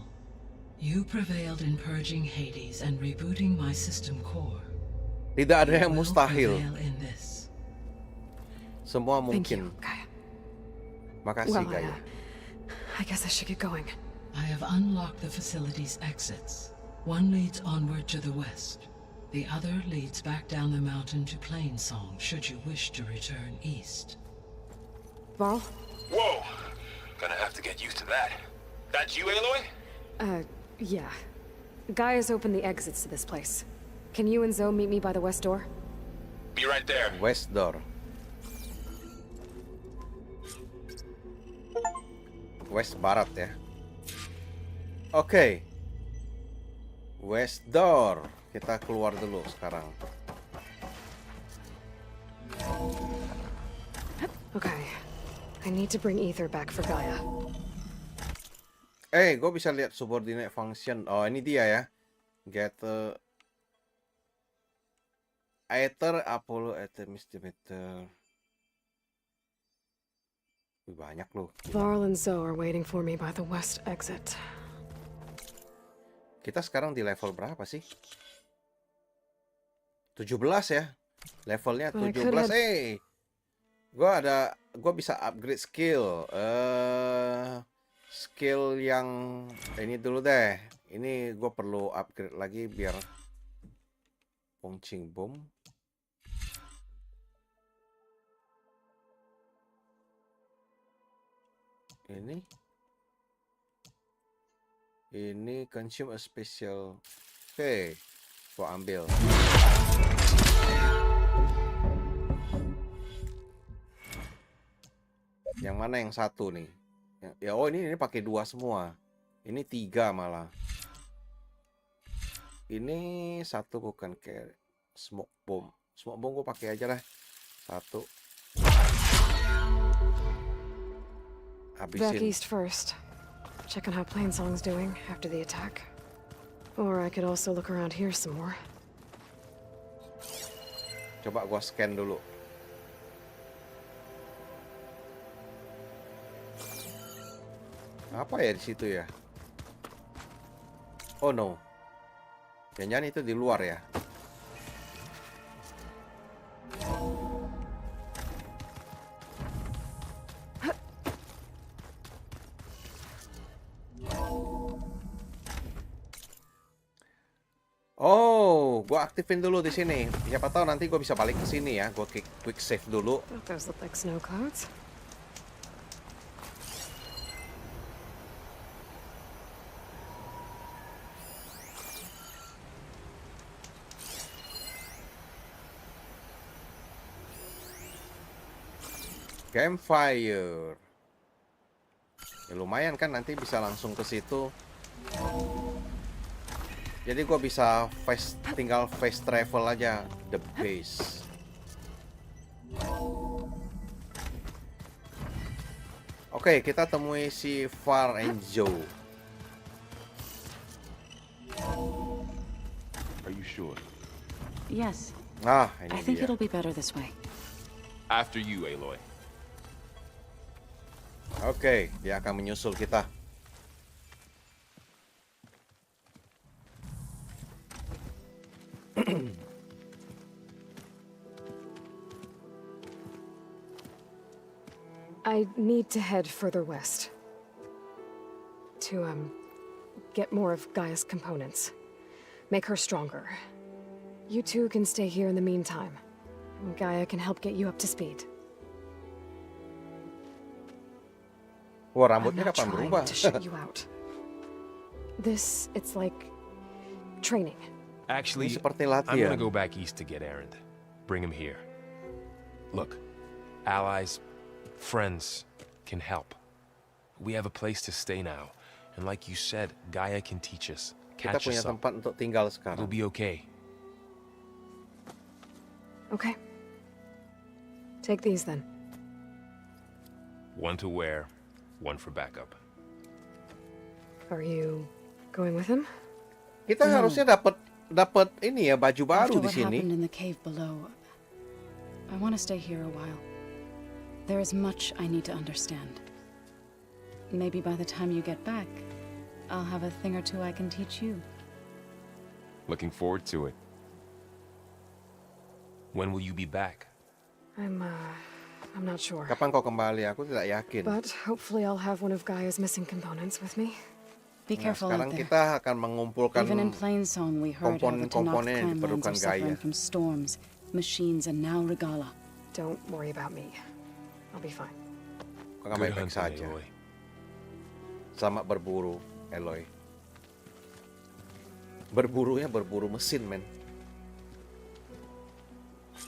You prevailed in purging Hades and rebooting my system core. Tidak ada yang You will mustahil. prevail in this. Semua Thank mungkin. you, Gaia. Makasih, Well, Gaia. I guess I should get going. I have unlocked the facility's exits. One leads onward to the west. The other leads back down the mountain to Plainsong, should you wish to return east. Varl? Whoa! Gonna have to get used to that. That's you, Aloy? Yeah. Gaia's opened the exits to this place. Can you and Zoe meet me by the west door? Be right there. West door. West barat ya. Oke. West door. Kita keluar dulu sekarang. Okay. I need to bring Ether back for Gaia. Gue bisa lihat subordinate function. Oh, ini dia ya. Get Aether, Apollo, Aether, Mystimeter. Banyak loh. Varl and Zoe are waiting for me by the west exit. Kita sekarang di level berapa sih? 17 ya. Levelnya I 17. could have- Gue bisa upgrade skill. Skill yang ini dulu deh. Ini gue perlu upgrade lagi biar punching boom. Ini consume a special. Oke, gua ambil. Yang mana yang satu nih? Ya, oh ini pakai 2 semua. Ini 3 malah. Ini 1 bukan kayak smoke bomb. Smoke bomb gua pakai aja lah. 1. Back Habisin. east first. Check on how Plainsong's doing after the attack. Or I could also look around here some more. Coba gua scan dulu. Apa ya di situ ya? Oh no. Jangan-jangan itu di luar ya. Oh, gua aktifin dulu di sini. Siapa tahu nanti gua bisa balik ke sini ya. Gua quick save dulu. Those look like snow clouds. Campfire. Ya lumayan kan nanti bisa langsung ke situ. Jadi gua bisa tinggal fast travel aja the base. Oke, kita temui si Far and Joe. Are you sure? Yes, Ah, I ini think dia. it'll be better this way. After you, Aloy. Oke, dia akan menyusul kita. I need to head further west. To, get more of Gaia's components. Make her stronger. You two can stay here in the meantime. Gaia can help get you up to speed. Wah, I'm rambutnya not kapan trying berubah? to shut you out. It's like training. Actually, Ini seperti I'm gonna latihan. go back east to get Aaron. Bring him here. Look, allies, friends can help. We have a place to stay now. And like you said, Gaia can teach us. Kita Catch punya us up. tempat untuk tinggal We'll sekarang. be okay. Okay. Take these then. One to wear, one for backup. Are you going with him? Kita harusnya dapat ini ya, baju baru After di what sini. happened in the cave below, I want to stay here a while. There is much I need to understand. Maybe by the time you get back, I'll have a thing or two I can teach you. Looking forward to it. When will you be back? I'm not sure. Kapan kau kembali? Aku tidak yakin. But hopefully I'll have one of Gaia's missing components with me. Be Nah, careful out sekarang there. kita akan mengumpulkan Even in Plainsong, we heard how the Tanakh komponen-komponen yang clan lands diperlukan are suffering Gaia. from storms, machines, and now Regala. Don't worry about me. I'll be fine. Kau akan Good baik-baik hunting, saja. Aloy. Selamat berburu, Aloy. Berburunya berburu mesin, men.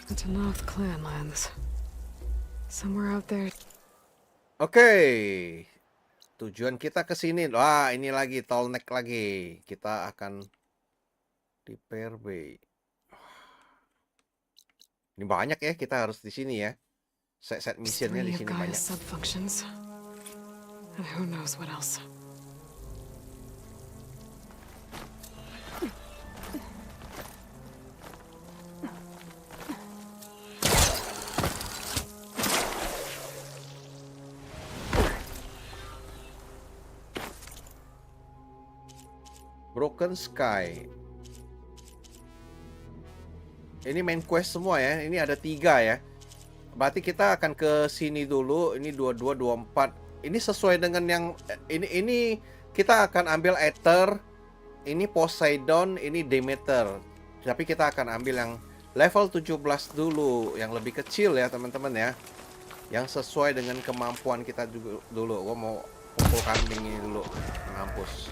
The Tanakh clan lands. Somewhere out there. Oke. Tujuan kita ke sini. Wah, ini lagi tallneck lagi. Kita akan repair bay. Ini banyak ya, kita harus di sini ya. Set missionnya di Three of sini Gaia's banyak. subfunctions. And who knows what else. Broken Sky. Ini main quest semua ya. Ini ada 3 ya. Berarti kita akan ke sini dulu. Ini 22, 24. Ini sesuai dengan yang ini kita akan ambil Aether. Ini Poseidon, ini Demeter. Tapi kita akan ambil yang level 17 dulu, yang lebih kecil ya, teman-teman ya. Yang sesuai dengan kemampuan kita juga dulu. Gua mau pukul kambing ini dulu. Mampus.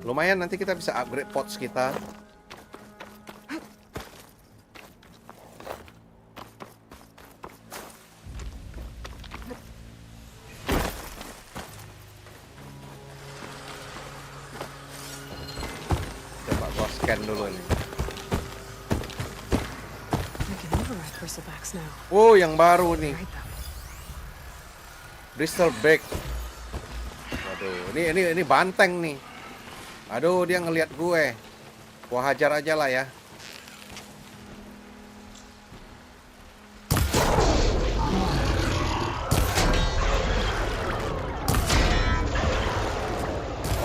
Lumayan, nanti kita bisa upgrade pots kita. Coba gua scan dulu nih. I can override bristlebacks now. Oh, yang baru nih. Right them. Bristleback. Waduh, ini banteng nih. Aduh, dia ngelihat gue. Gua hajar aja lah ya.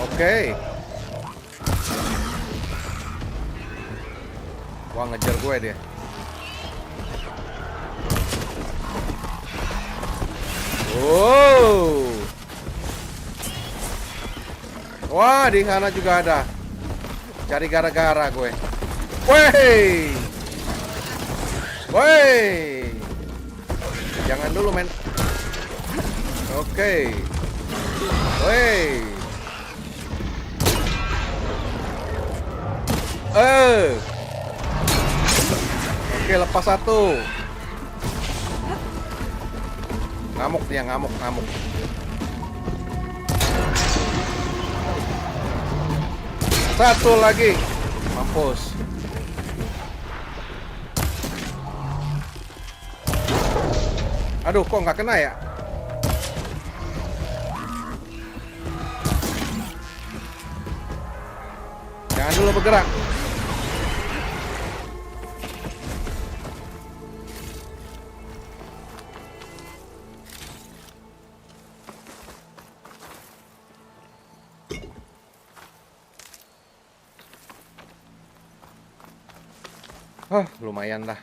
Oke. Wah, ngejar gue dia. Wow. Wah, di sana juga ada. Cari gara-gara gue. Woi. Woi. Jangan dulu, men. Oke. Woi. Oke, lepas satu. Ngamuk dia, ngamuk. Satu lagi. Mampus. Aduh, kok nggak kena ya? Jangan dulu bergerak. Lumayan lah.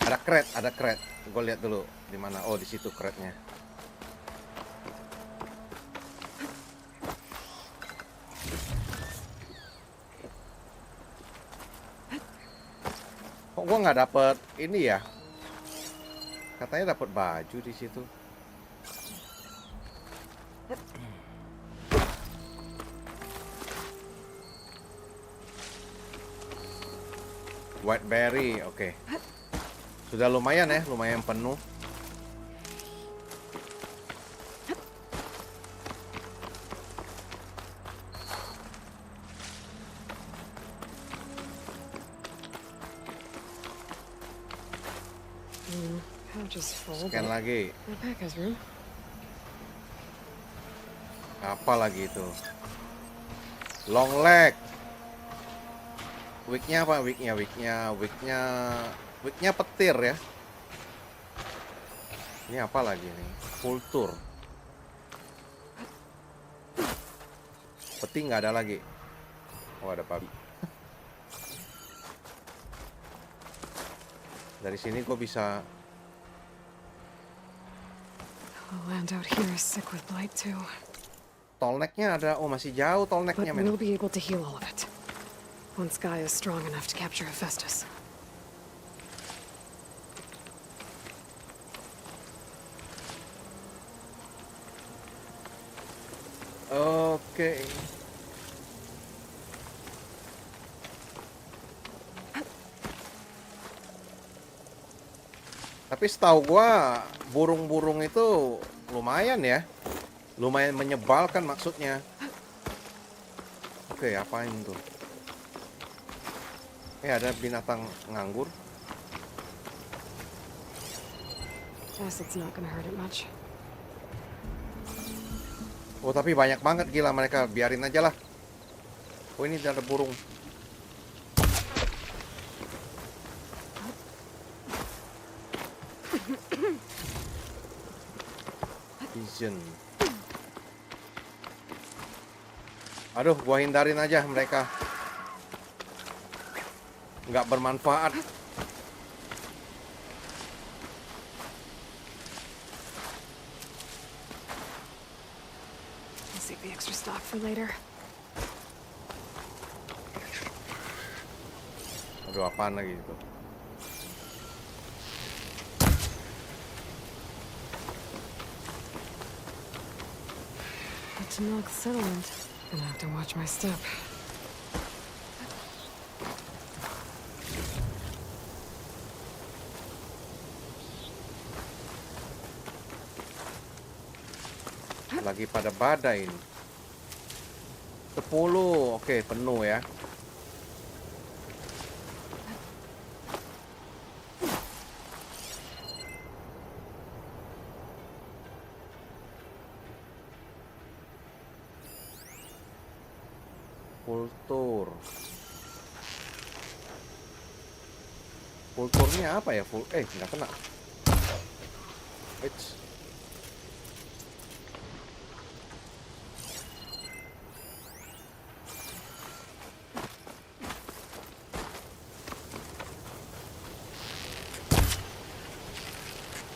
Ada crate. Gue lihat dulu di mana. Oh, di situ crate-nya. Kok gua nggak dapet ini ya? Katanya dapet baju di situ. White berry, oke. Sudah lumayan ya, lumayan penuh. Pouch is full. Scan but lagi. my pack has room. Apa lagi itu? Long leg. Wignya apa? Wignya petir ya. Ini apa lagi nih? Kultur. Peti nggak ada lagi. Oh, ada babi. Dari sini kok bisa. The land out here is sick with blight too. Tolneknya ada. Oh, masih jauh But tolneknya, men. we'll be able to heal all of it. Once Gaia is strong enough to capture Hephaestus. Oke. Tapi setahu gua burung-burung itu lumayan ya. Lumayan menyebalkan maksudnya. Oke, apain tuh? Ada binatang nganggur. Acid's not gonna hurt it much. Oh, tapi banyak banget, gila mereka. Biarin aja lah. Oh, ini ada burung. Vision. Aduh, gua hindarin aja mereka. Nggak bermanfaat. I'll save the extra stock for later. Aduh, apaan lagi itu? But to milk the settlement, gonna have to watch my step. Lagi pada badai ini. 10, oke, penuh ya. Kultur. Kulturnya apa ya? Nggak kena. Eits.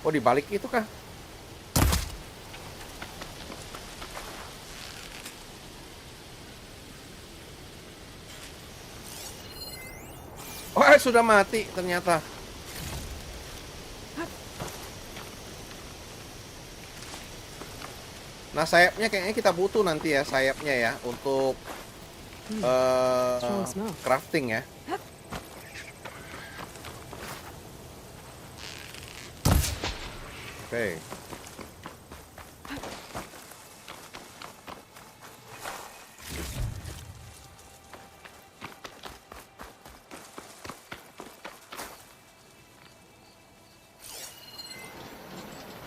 Oh, di balik itu kah? Oh, sudah mati ternyata. Nah, sayapnya kayaknya kita butuh nanti ya, sayapnya ya, untuk Strong smell. crafting ya. Oke.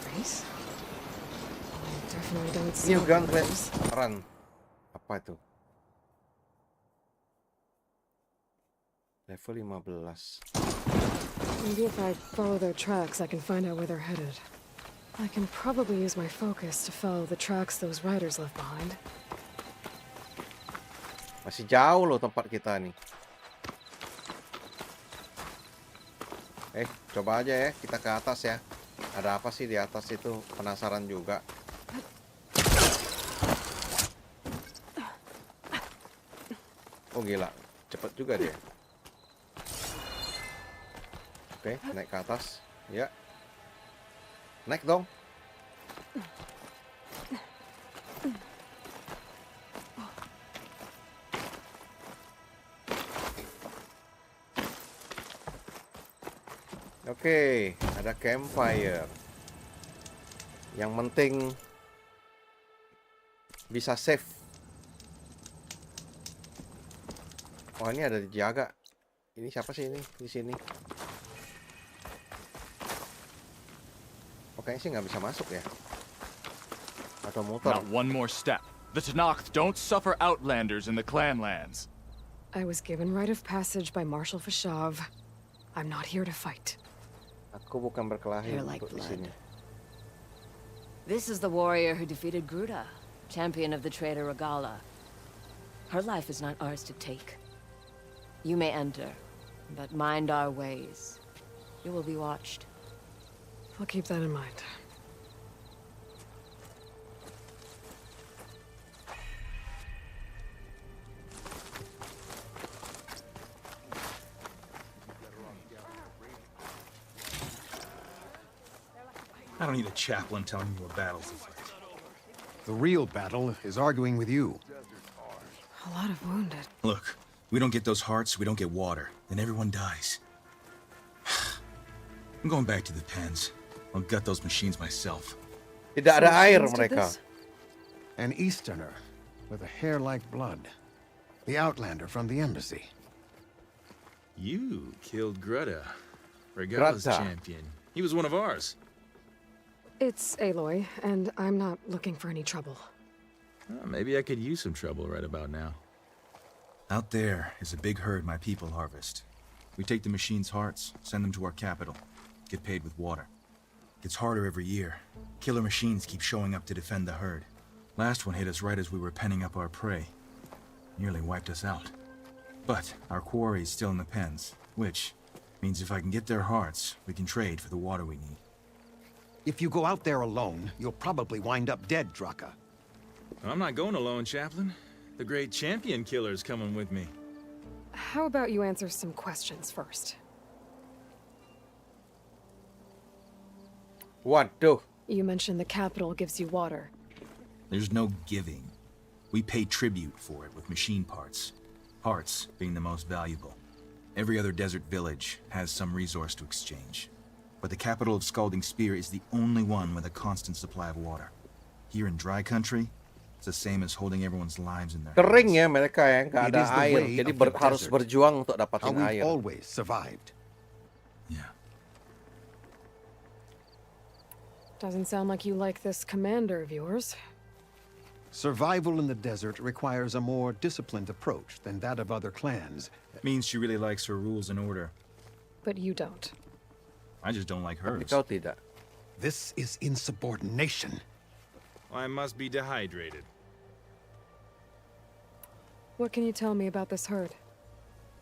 Race? I definitely don't New smoke gun those. run. Apa itu? Level 15. Maybe if I follow their tracks, I can find out where they're headed. I can probably use my focus to follow the tracks those riders left behind. Masih jauh loh tempat kita nih. Coba aja ya, kita ke atas ya. Ada apa sih di atas itu? Penasaran juga. Oh, gila, cepet juga dia. Oke, naik ke atas. Ya. Naik dong. Oke, ada campfire. Yang penting bisa save. Oh, ini ada dijaga. Ini siapa sih ini di sini? Oh, kayaknya sih nggak bisa masuk ya. Atau motor. Not one more step. The Tenakth don't suffer outlanders in the clanlands. I was given right of passage by Marshal Fashav. I'm not here to fight. Aku bukan berkelahi Hair like untuk di blood. sini. This is the warrior who defeated Gruda, champion of the traitor Regala. Her life is not ours to take. You may enter, but mind our ways. You will be watched. I'll keep that in mind. I don't need a chaplain telling me what battles to fight. The real battle is arguing with you. A lot of wounded. Look, we don't get those hearts, we don't get water, then everyone dies. I'm going back to the pens. I'll gut those machines myself. Tidak ada air Machines did mereka. this? An Easterner with a hair like blood. The outlander from the embassy. You killed Greta. Regala's Greta. champion. He was one of ours. It's Aloy, and I'm not looking for any trouble. Maybe I could use some trouble right about now. Out there is a big herd my people harvest. We take the machines' hearts, send them to our capital, get paid with water. Gets harder every year. Killer machines keep showing up to defend the herd. Last one hit us right as we were penning up our prey. Nearly wiped us out. But our quarry is still in the pens, which means if I can get their hearts, we can trade for the water we need. If you go out there alone, you'll probably wind up dead, Draka. I'm not going alone, Chaplain. The great champion killer's coming with me. How about you answer some questions first? Waduh. You mentioned the capital gives you water. There's no giving. We pay tribute for it with machine parts. Hearts being the most valuable. Every other desert village has some resource to exchange. But the capital of Scalding Spear is the only one with a constant supply of water. Here in dry country, it's the same as holding everyone's lives in their Kering hands. ya mereka ya, nggak It ada is the air. way Jadi of the harus desert. berjuang untuk How dapatin we've air. always survived. Yeah. Doesn't sound like you like this commander of yours. Survival in the desert requires a more disciplined approach than that of other clans. Means she really likes her rules and order. But you don't. I just don't like Tapi hers. kau tidak. This is insubordination. I must be dehydrated. What can you tell me about this herd?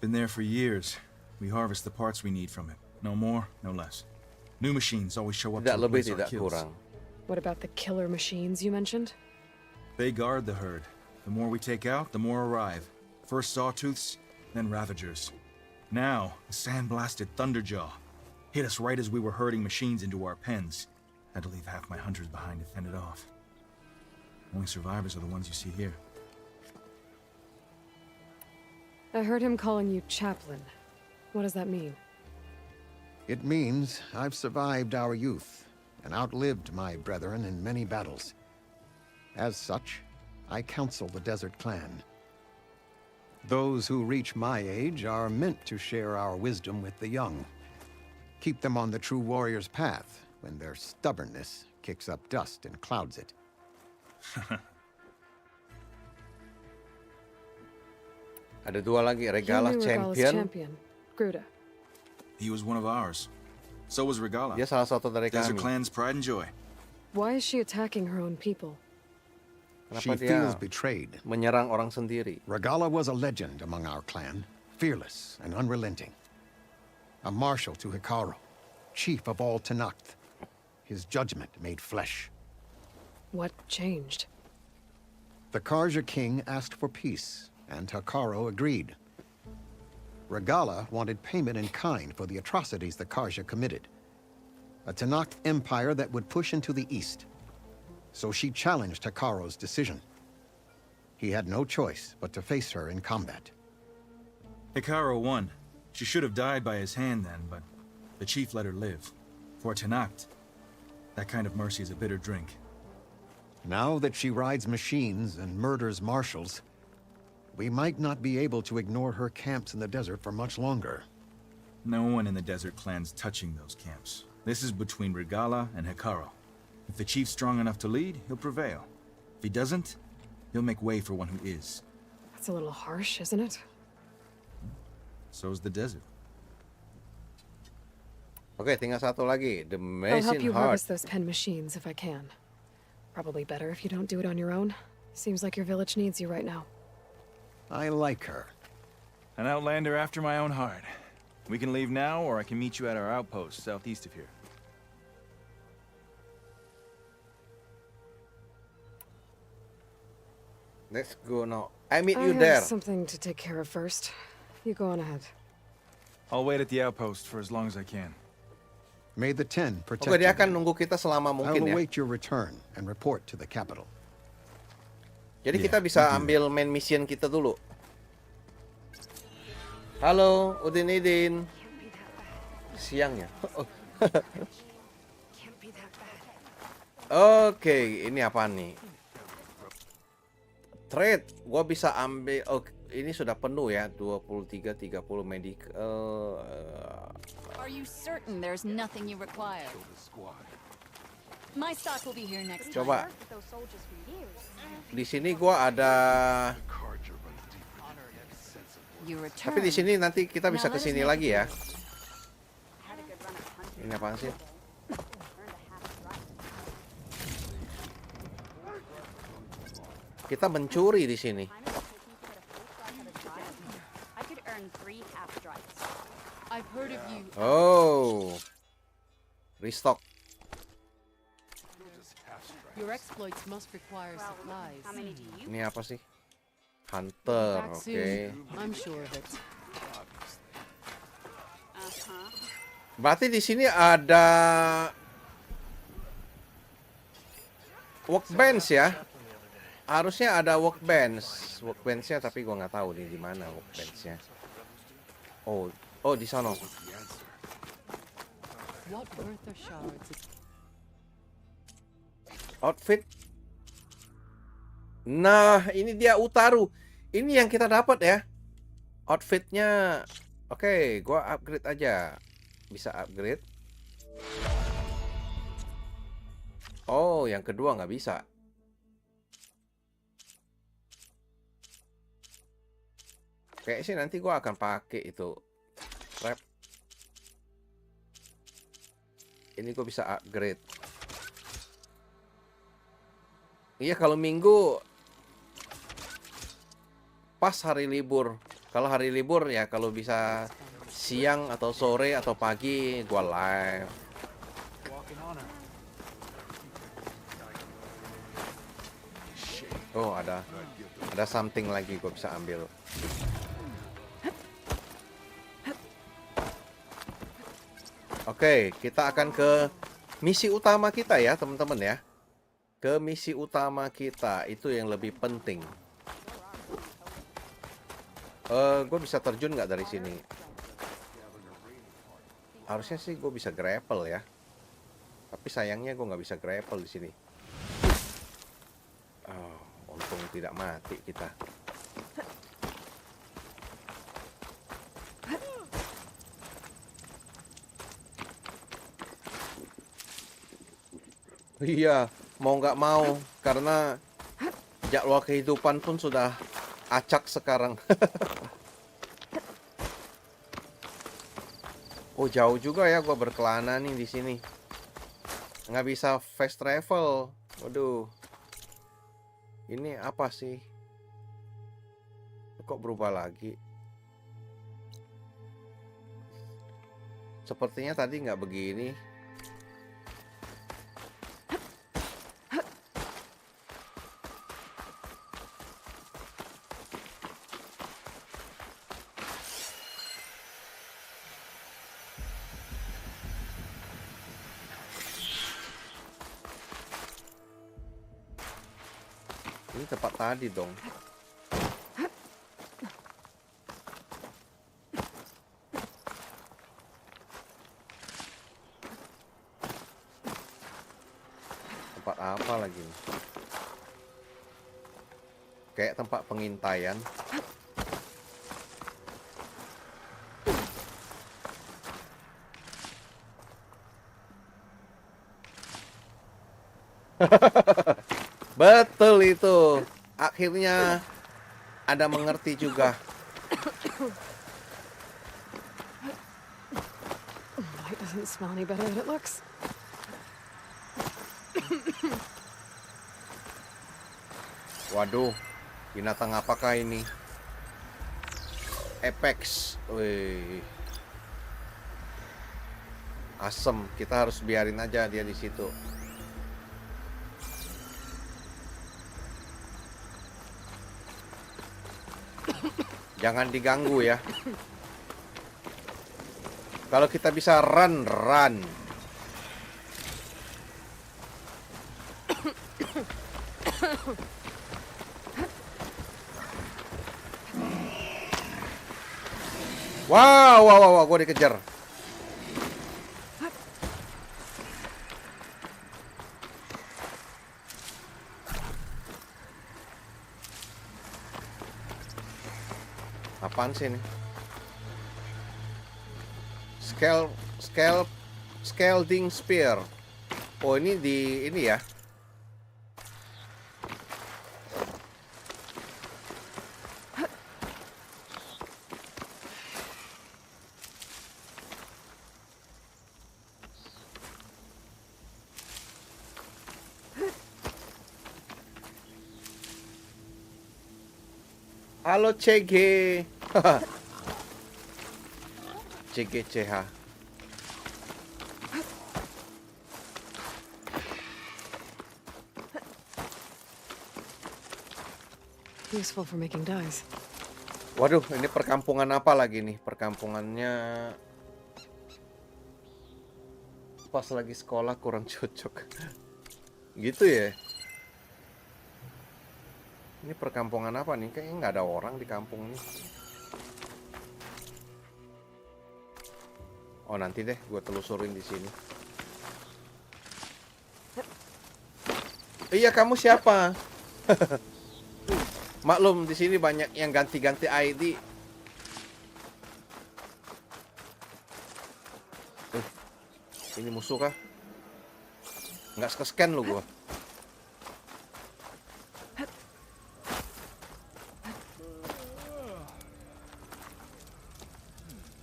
Been there for years. We harvest the parts we need from it. No more, no less. New machines always show up Tidak to lebih, replace our tidak kills. kurang. What about the killer machines you mentioned? They guard the herd. The more we take out, the more arrive. First sawtooths, then ravagers. Now, a sand-blasted thunderjaw. Hit us right as we were herding machines into our pens. Had to leave half my hunters behind to fend it off. Only survivors are the ones you see here. I heard him calling you chaplain. What does that mean? It means I've survived our youth and outlived my brethren in many battles. As such, I counsel the Desert Clan. Those who reach my age are meant to share our wisdom with the young. Keep them on the true warrior's path when their stubbornness kicks up dust and clouds it. Ada dua lagi, You Regala knew Regala's champion. champion, Gruda. He was one of ours. So was Regala. Dia salah satu dari Desert kami. Clan's pride and joy. Why is she attacking her own people? She Kenapa dia feels betrayed. menyerang orang sendiri? Regala was a legend among our clan, fearless and unrelenting. A marshal to Hikaru, chief of all Tenakth. His judgment made flesh. What changed? The Karja king asked for peace, and Hikaru agreed. Regala wanted payment in kind for the atrocities the Karja committed. A Tenakth empire that would push into the east. So she challenged Hekaro's decision. He had no choice but to face her in combat. Hekaro won. She should have died by his hand then, but the chief let her live. For Tenakth, that kind of mercy is a bitter drink. Now that she rides machines and murders marshals, we might not be able to ignore her camps in the desert for much longer. No one in the desert clan's touching those camps. This is between Regala and Hekaro. If the chief's strong enough to lead, he'll prevail. If he doesn't, he'll make way for one who is. That's a little harsh, isn't it? So's the desert. Oke, tinggal satu lagi, the I'll help Machine you Heart. harvest those pen machines if I can. Probably better if you don't do it on your own. Seems like your village needs you right now. I like her. An outlander after my own heart. We can leave now, or I can meet you at our outpost southeast of here. Let's go now. I meet I you have there. something to take care of first. You go on ahead. I'll wait at the outpost for as long as I can. May the Ten protect Oke, dia you. akan nunggu kita selama I mungkin will ya. await your return and report to the capital. Jadi Iya, kita bisa betul. ambil main mission kita dulu. Halo, Udin Idin. Siang ya. Oke, ini apa nih? Trade, gua bisa ambil. Oh, ini sudah penuh ya, 23 30 medik. Are you certain there's nothing you require? My stock will be here next time. Coba. Di sini gua ada. You return. Tapi di sini nanti kita bisa ke sini lagi ya. Ini apaan sih? Kita mencuri di sini. I could earn 3 half strikes. I've heard of you. Oh. Restock. Your exploits must require supplies. How many do you? Ini apa sih? Hunter, Back oke. soon. I'm sure of it. Berarti di sini ada workbench ya? Harusnya ada workbench-nya, tapi gua nggak tahu nih di mana workbench-nya. Oh, di sana. What worth are shards? Outfit. Nah, ini dia Utaru. Ini yang kita dapat ya. Outfitnya. Oke, gua upgrade aja. Bisa upgrade. Oh, yang kedua nggak bisa. Kayak sih nanti gua akan pakai itu wrap. Ini gua bisa upgrade. Iya, kalau minggu pas hari libur. Kalau hari libur ya kalau bisa siang atau sore atau pagi gua live. Oh, ada something lagi gua bisa ambil. Oke, kita akan ke misi utama kita ya, teman-teman ya. Ke misi utama kita, itu yang lebih penting. Gue bisa terjun nggak dari sini? Harusnya sih gue bisa grapple ya. Tapi sayangnya gue nggak bisa grapple di sini. Oh, untung tidak mati kita. Iya, mau nggak mau, karena jadwal kehidupan pun sudah acak sekarang. Oh, jauh juga ya gua berkelana nih di sini. Nggak bisa fast travel. Waduh. Ini apa sih? Kok berubah lagi? Sepertinya tadi nggak begini. Ini tempat tadi dong. Tempat apa lagi nih? Kayak tempat pengintaian. Betul itu. Akhirnya Anda mengerti juga. Light doesn't smell any better than it looks. Waduh, binatang apakah ini? Apex. Wih. Asem, kita harus biarin aja dia di situ. Jangan diganggu ya. Kalau kita bisa run. Wow, gue dikejar. Apaan sih ini? Scalding spear. Oh, ini di ini ya. Halo CG. CGCH. Useful for making dyes. Waduh, ini perkampungan apa lagi nih? Perkampungannya pas lagi sekolah kurang cocok. Gitu ya. Ini perkampungan apa nih? Kayaknya nggak ada orang di kampung ini. Oh, nanti deh gue telusurin di sini. Iya, kamu siapa? Maklum, di sini banyak yang ganti-ganti ID. Ini musuh kah? Nggak ke-scan lu gua.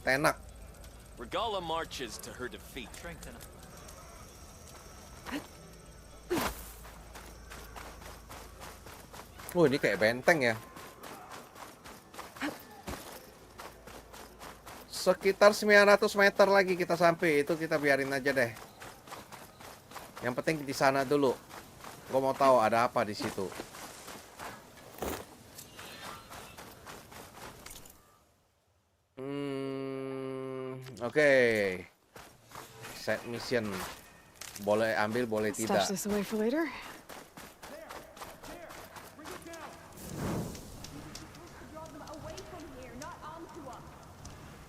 Tenak. Regala marches to her defeat. Oh, ini kayak benteng ya. Sekitar 900 meter lagi kita sampai. Itu kita biarin aja deh. Yang penting di sana dulu. Gue mau tahu ada apa di situ. Oke. Set mission. Boleh ambil, boleh tidak. Stash this away for later.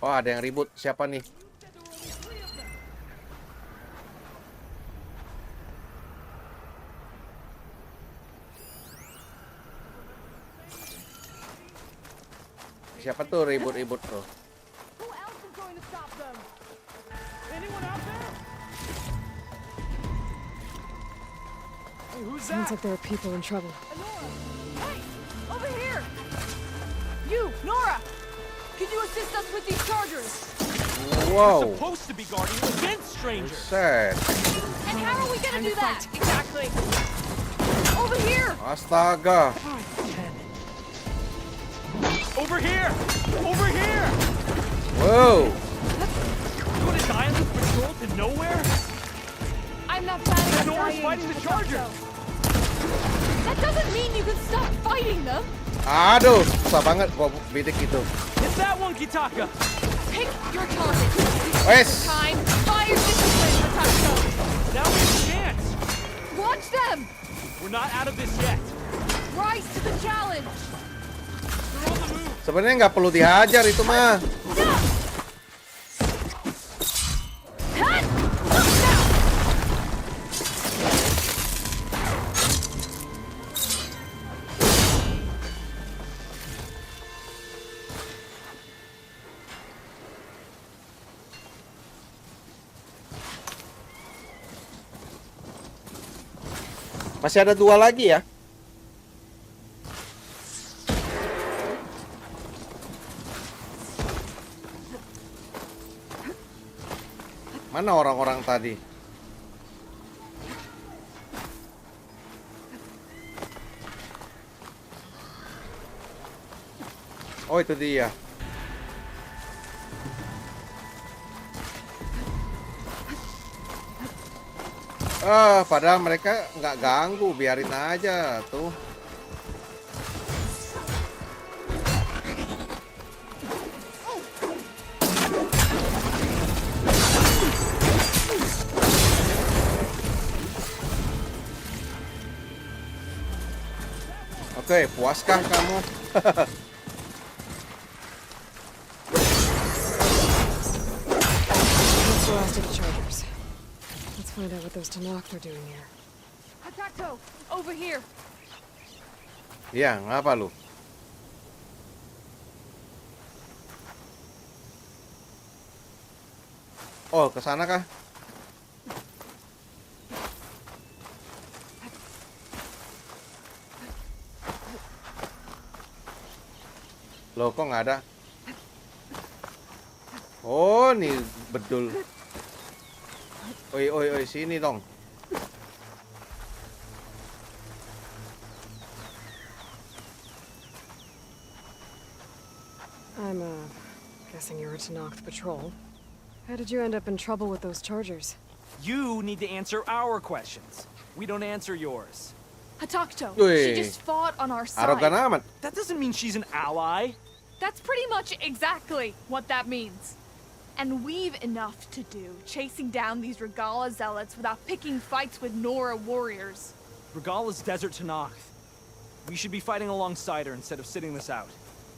Oh, ada yang ribut. Siapa nih? Siapa tuh ribut-ribut tuh? Sounds like there are people in trouble. Hey! Over here! You, Nora! Can you assist us with these chargers? Whoa! We're supposed to be guarding against strangers. Sad. And how are we gonna do that? Exactly. Over here! Astaga! Over here! Over here! Whoa! You want to die on this patrol to nowhere? I'm not planning on Nora's dying. fighting the chargers. That doesn't mean you can stop fighting them. Aduh, susah banget gua bidik itu. Hit that one, Kitaka. Pick your target. Wes. Time. Fire discipline, Kitaka. Now we have a chance. Watch them. We're not out of this yet. Rise to the challenge. Sebenarnya nggak perlu dihajar itu mah. Masih ada 2 lagi ya. Mana orang-orang tadi? Oh, itu dia. Padahal mereka nggak ganggu, biarin aja tuh. Oke, puaskah kamu? That's the last of the chargers. Let's find out what those Tanakh are doing here. Hatako, over here. Iya, ngapa lu? Oh, ke sana kah? Loh, kok nggak ada? Oh, nih bedul. Oi, sini dong. I'm, guessing you're a Tanakh patrol. How did you end up in trouble with those chargers? You need to answer our questions. We don't answer yours. Hatakto, Wait. she just fought on our side. Arogan amat. That doesn't mean she's an ally. That's pretty much exactly what that means. And we've enough to do chasing down these Regala zealots without picking fights with Nora warriors. Regala's desert Tanakh. We should be fighting alongside her instead of sitting this out.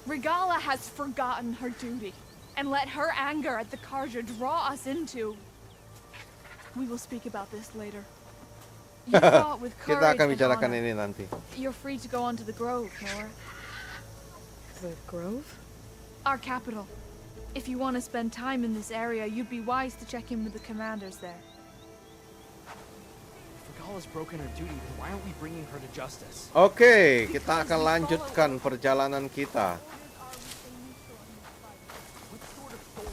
Regala has forgotten her duty and let her anger at the Karja draw us into... We will speak about this later. You fought with courage Kita akan and bicarakan honor. ini nanti. You're free to go onto the Grove, Nora. The Grove? Our capital. If you want to spend time in this area, you'd be wise to check in with the commanders there. If Regala's broken her duty, then why aren't we bringing her to justice? Oke, kita akan lanjutkan perjalanan kita.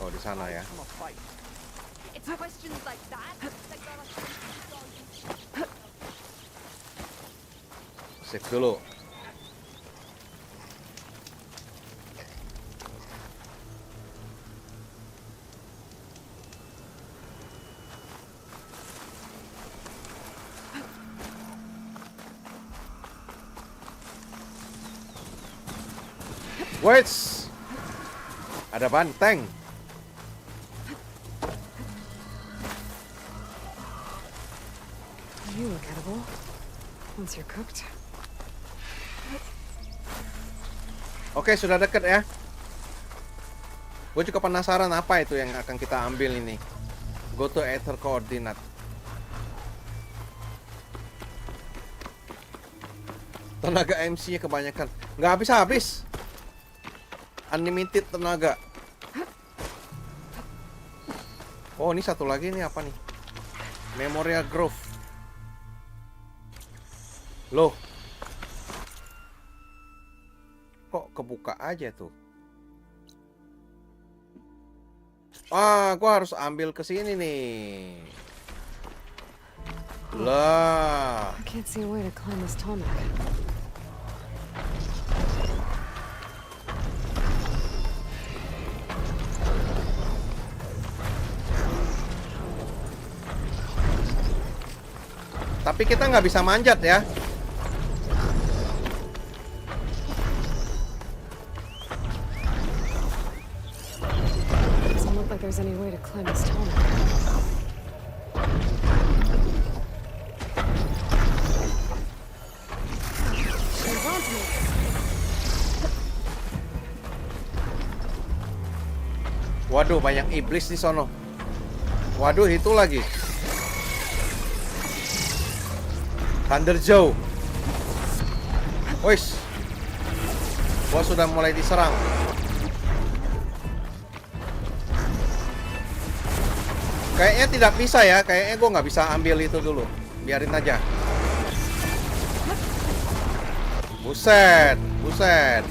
Oh, di sana ya. It's questions like that that got us... Sip dulu. Wait, ada banteng. You look edible. Once you're cooked. Oke, sudah deket ya. Gue juga penasaran apa itu yang akan kita ambil ini. Go to ether coordinate. Tenaga MC-nya kebanyakan. Nggak habis-habis. Unlimited tenaga. Oh, ini satu lagi nih apa nih? Memorial Grove. Loh. Kok kebuka aja tuh? Gua harus ambil ke sini nih. Lah. I can't see a way to climb this tarmac. Tapi kita nggak bisa manjat ya. Doesn't look like there's any way to climb this tarmac. She's on Waduh, banyak iblis di sono. Waduh, itu lagi. Thunder Joe. Wis. Gua sudah mulai diserang. Kayaknya tidak bisa ya. Kayaknya gua nggak bisa ambil itu dulu. Biarin aja. Buset, buset.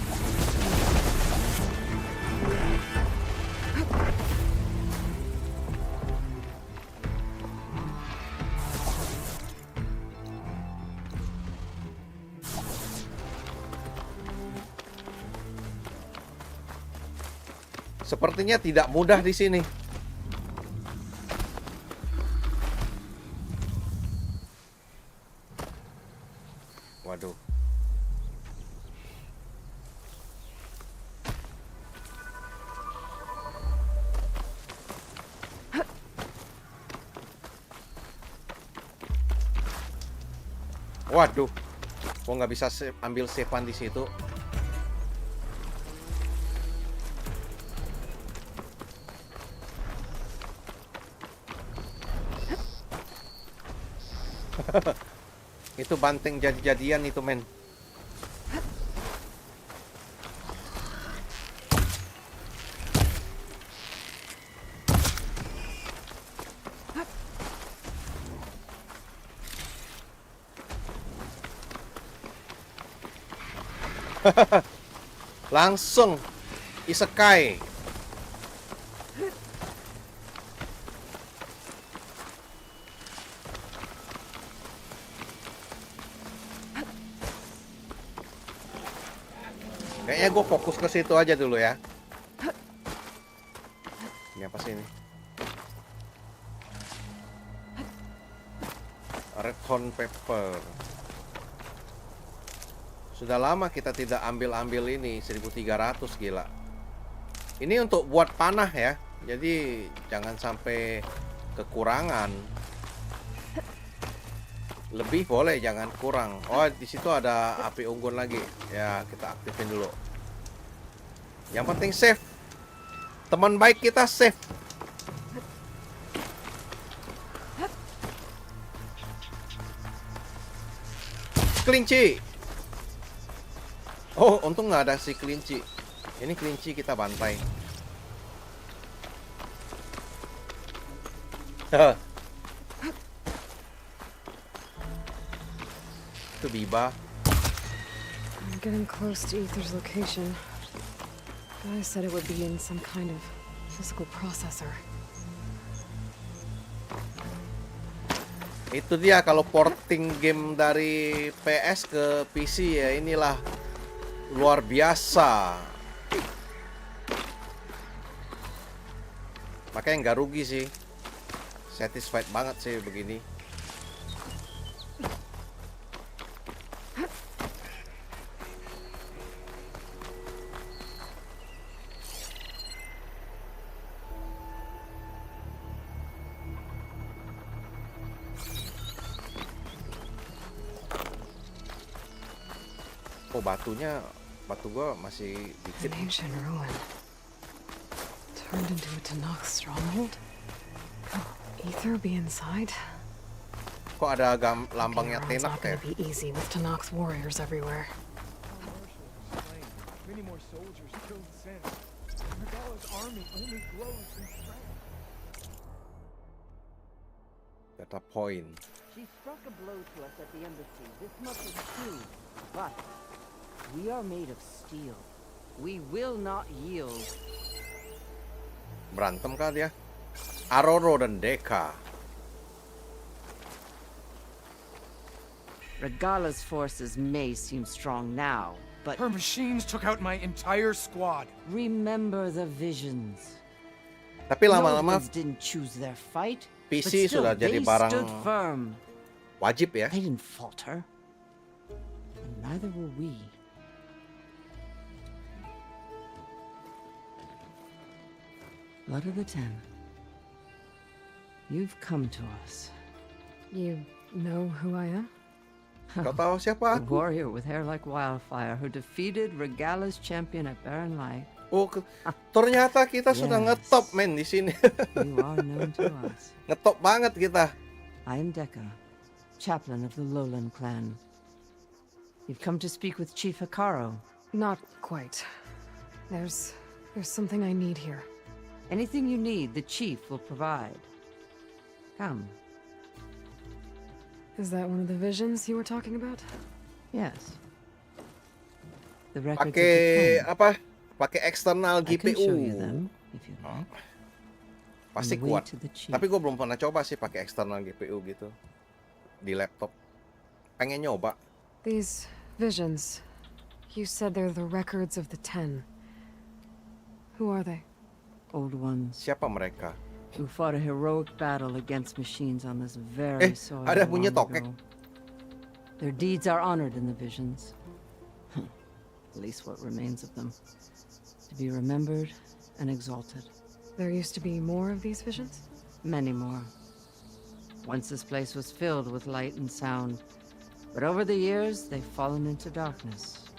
Sepertinya tidak mudah di sini. Waduh. Waduh. Kok nggak bisa ambil save-an di situ? Itu banteng jadi-jadian itu, men. Langsung isekai. Kayaknya gue fokus ke situ aja dulu ya. Ini apa sih ini? Red horn pepper. Sudah lama kita tidak ambil-ambil ini. 1300, gila. Ini untuk buat panah ya. Jadi jangan sampai kekurangan. Lebih boleh, jangan kurang. Oh, di situ ada api unggun lagi. Ya, kita aktifin dulu. Yang penting save. Teman baik kita save. Kelinci. Oh, untung nggak ada si kelinci. Ini kelinci kita bantai. Itu Biba. I'm getting close to Ether's location. Guy said it would be in some kind of physical processor. Itu dia kalau porting game dari PS ke PC ya, inilah luar biasa. Makanya nggak rugi sih. Satisfied banget sih begini. Oh, batu gua masih dikit. An ancient ruin. Turned into a Tanakh stronghold? Could Ether be inside? Kok ada lambangnya It's Tenak not gonna ya? be easy with Tanakh's warriors everywhere. Many more soldiers killed since. Regala's army only grows in strength. Data point. She struck a blow to us at the embassy. This much is true. But we are made of steel. We will not yield. Berantem kah dia? Aroro dan Deka. Regala's forces may seem strong now, but her machines took out my entire squad. Remember the visions. Tapi lama-lama didn't choose their fight. PC sudah jadi barang wajib ya. They didn't falter. And neither will we. Blood of the Ten. You've come to us. You know who I am? Kau tahu siapa The aku? warrior with hair like wildfire who defeated Regala's champion at Barren Light Oh, ternyata kita sudah ngetop men di sini. You are known to us. Ngetop banget kita. I am Deka, chaplain of the Lowland clan. You've come to speak with Chief Hikaro. Not quite. There's something I need here. Anything you need, the chief will provide. Come. Is that one of the visions you were talking about? Yes. The records Pakai apa? Pakai eksternal I can show you GPU. them if you like. Pasti On the way kuat. to the chief. Tapi gue belum pernah coba sih pakai eksternal GPU gitu di laptop. Pengen nyoba. These visions, you said they're the records of the 10. Who are they? Old ones. Siapa mereka? Who fought a heroic battle against machines on this very soil ada bunyi long tokek. ago. Their deeds are honored in the visions. At least what remains of them. To be remembered and exalted. There used to be more of these visions? Many more. Once this place was filled with light and sound, but over the years they've fallen into darkness,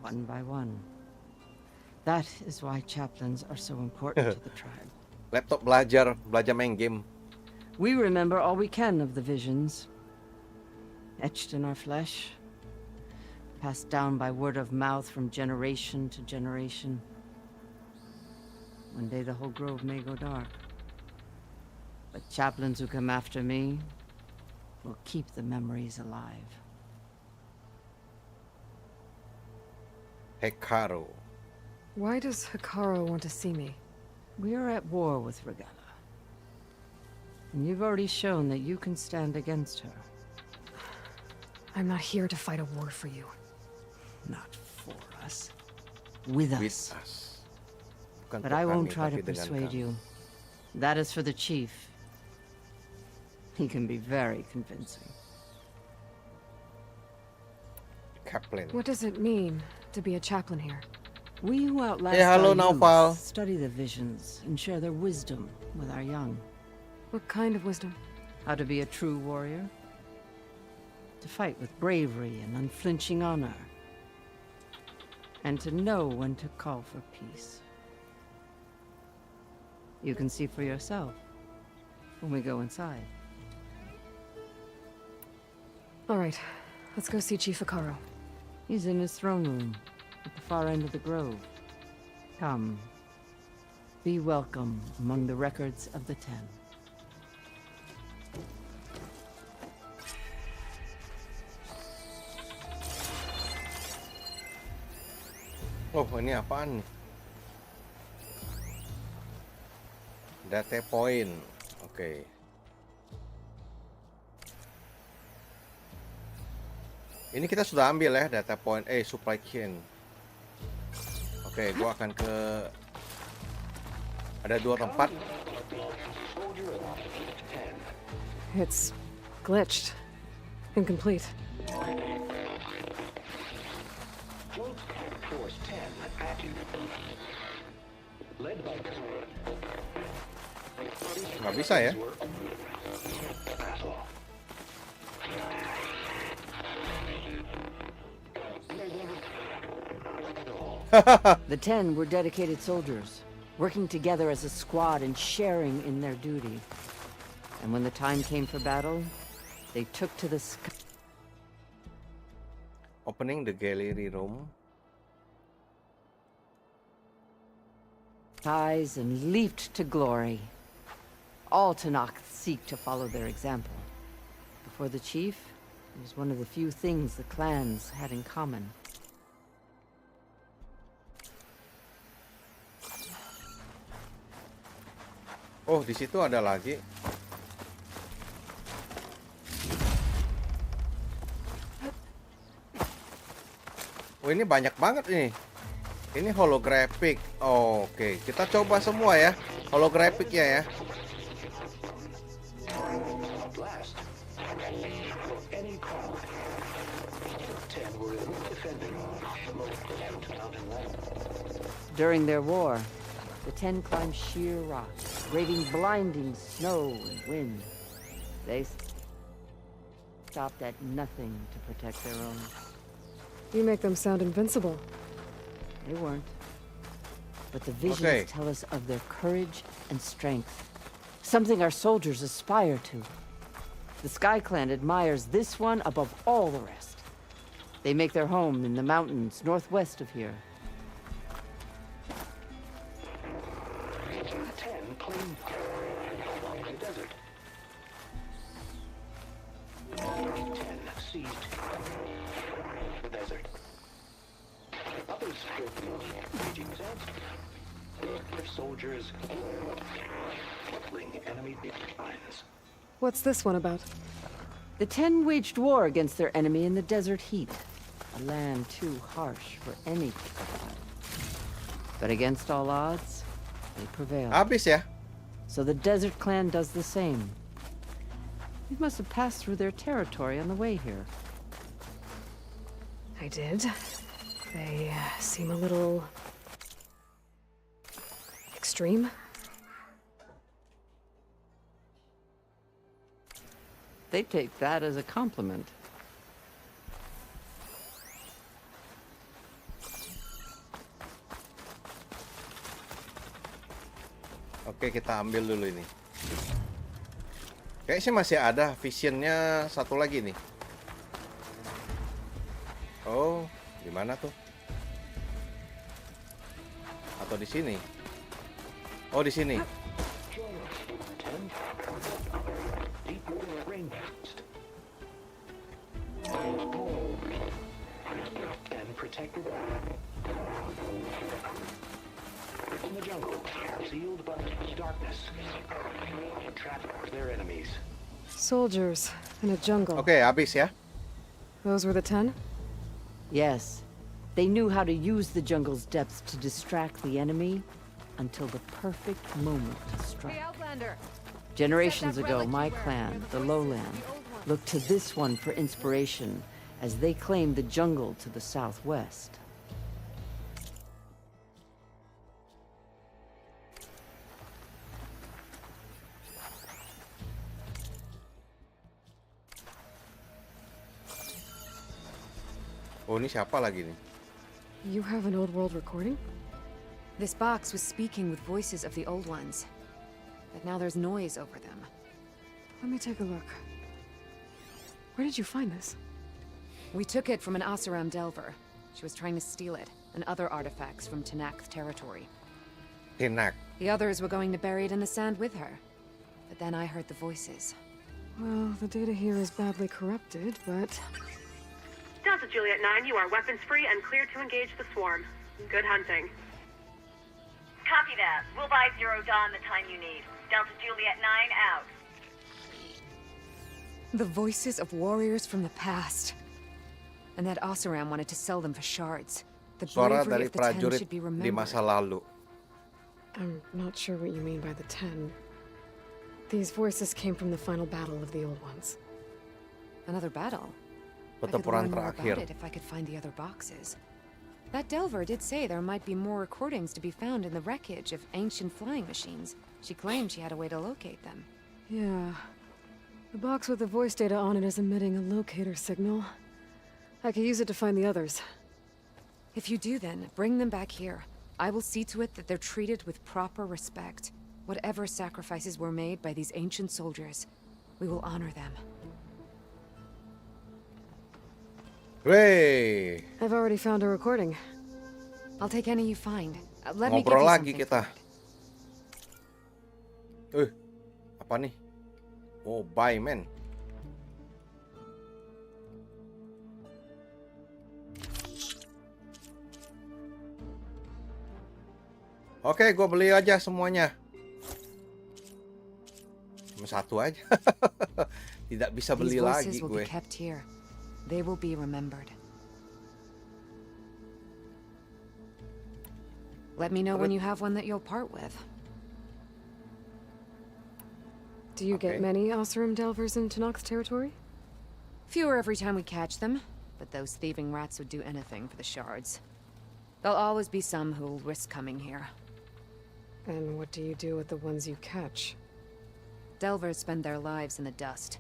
one by one. That is why chaplains are so important to the tribe. Laptop belajar main game. We remember all we can of the visions, etched in our flesh, passed down by word of mouth from generation to generation. One day the whole grove may go dark, but chaplains who come after me will keep the memories alive. Hikaro. Why does Hikaro want to see me? We are at war with Regala, and you've already shown that you can stand against her. I'm not here to fight a war for you. Not for us. With us. Bukan But untuk I won't kami, try to tapi dengan persuade kami. you. That is for the chief. He can be very convincing. Chaplain. What does it mean to be a chaplain here? We who outlast hello, our Naufal. youth study the visions and share their wisdom with our young. What kind of wisdom? How to be a true warrior. To fight with bravery and unflinching honor. And to know when to call for peace. You can see for yourself when we go inside. All right, let's go see Chief Hikaro. He's in his throne room at the far end of the grove. Come. Be welcome among the records of the 10. Oh, ini apaan nih? Data point. Oke. Ini kita sudah ambil ya data point supply chain. Oke, gua akan ke ada 2 tempat. It's glitched. Incomplete. Force 10 active. Led by Nggak bisa ya? The 10 were dedicated soldiers, working together as a squad and sharing in their duty. And when the time came for battle, they took to the sky. Opening the gallery room. Skies and leaped to glory. All Tanakh seek to follow their example. Before the chief, it was one of the few things the clans had in common. Oh, di situ ada lagi. Oh, ini banyak banget ini. Ini holographic. Oh, oke, kita coba semua ya. Holographicnya ya. During their war, the 10 climbed sheer rocks, braving blinding snow and wind. They stopped at nothing to protect their own. You make them sound invincible. They weren't. but the visions Okay. tell us of their courage and strength. Something our soldiers aspire to. The Sky Clan admires this one above all the rest. They make their home in the mountains northwest of here. The 10 claimed along the desert. 10 seized the desert. Others filled the raging sands. Their soldiers killing enemy lines. What's this one about? The 10 waged war against their enemy in the desert heat. A land too harsh for any crocodile. But against all odds, they prevailed. Habis ya. So the Desert Clan does the same. We must have passed through their territory on the way here. I did. They seem a little... extreme. They take that as a compliment. Oke, kita ambil dulu ini. Kayaknya masih ada visionnya satu lagi nih. Oh, di mana tuh? Atau di sini? Oh, di sini. And protected in the jungle, sealed by darkness, trapped their enemies. Soldiers in a jungle. Oke, habis ya. Those were the 10? Yes. They knew how to use the jungle's depths to distract the enemy until the perfect moment to strike. Generations ago, my clan, the Lowland, looked to this one for inspiration as they claimed the jungle to the southwest. Oh, ini siapa lagi nih? You have an old world recording? This box was speaking with voices of the old ones. But now there's noise over them. Let me take a look. Where did you find this? We took it from an Oseram Delver. She was trying to steal it, and other artifacts from Tenakth territory. Tenak. The others were going to bury it in the sand with her. But then I heard the voices. Well, the data here is badly corrupted, but... Delta Juliet 9, you are weapons-free and clear to engage the swarm. Good hunting. Copy that. We'll buy Zero Dawn the time you need. Delta Juliet 9 out. The voices of warriors from the past. And that Oseram wanted to sell them for shards. The Suara bravery dari of the 10 prajurit should be di remembered. masa lalu. I'm not sure what you mean by the 10. These voices came from the final battle of the Old Ones. Another battle? I could Pertempuran learn more about terakhir. it if I could find the other boxes. That Delver did say there might be more recordings to be found in the wreckage of ancient flying machines. She claimed she had a way to locate them. Yeah. The box with the voice data on it is emitting a locator signal. I could use it to find the others. If you do then, bring them back here. I will see to it that they're treated with proper respect. Whatever sacrifices were made by these ancient soldiers, we will honor them. Wey, I've already found a recording. I'll take any you find. Let me give ngobrol you lagi something. kita. Apa nih? Oh, bye, man. Oke, gue beli aja semuanya. Cuma satu aja. Tidak bisa beli These lagi voices will gue. be kept here. They will be remembered. Let me know when you have one that you'll part with. Do you Okay. get many Oseram Delvers in Tenakth territory? Fewer every time we catch them, but those thieving rats would do anything for the shards. There'll always be some who'll risk coming here. And what do you do with the ones you catch? Delvers spend their lives in the dust.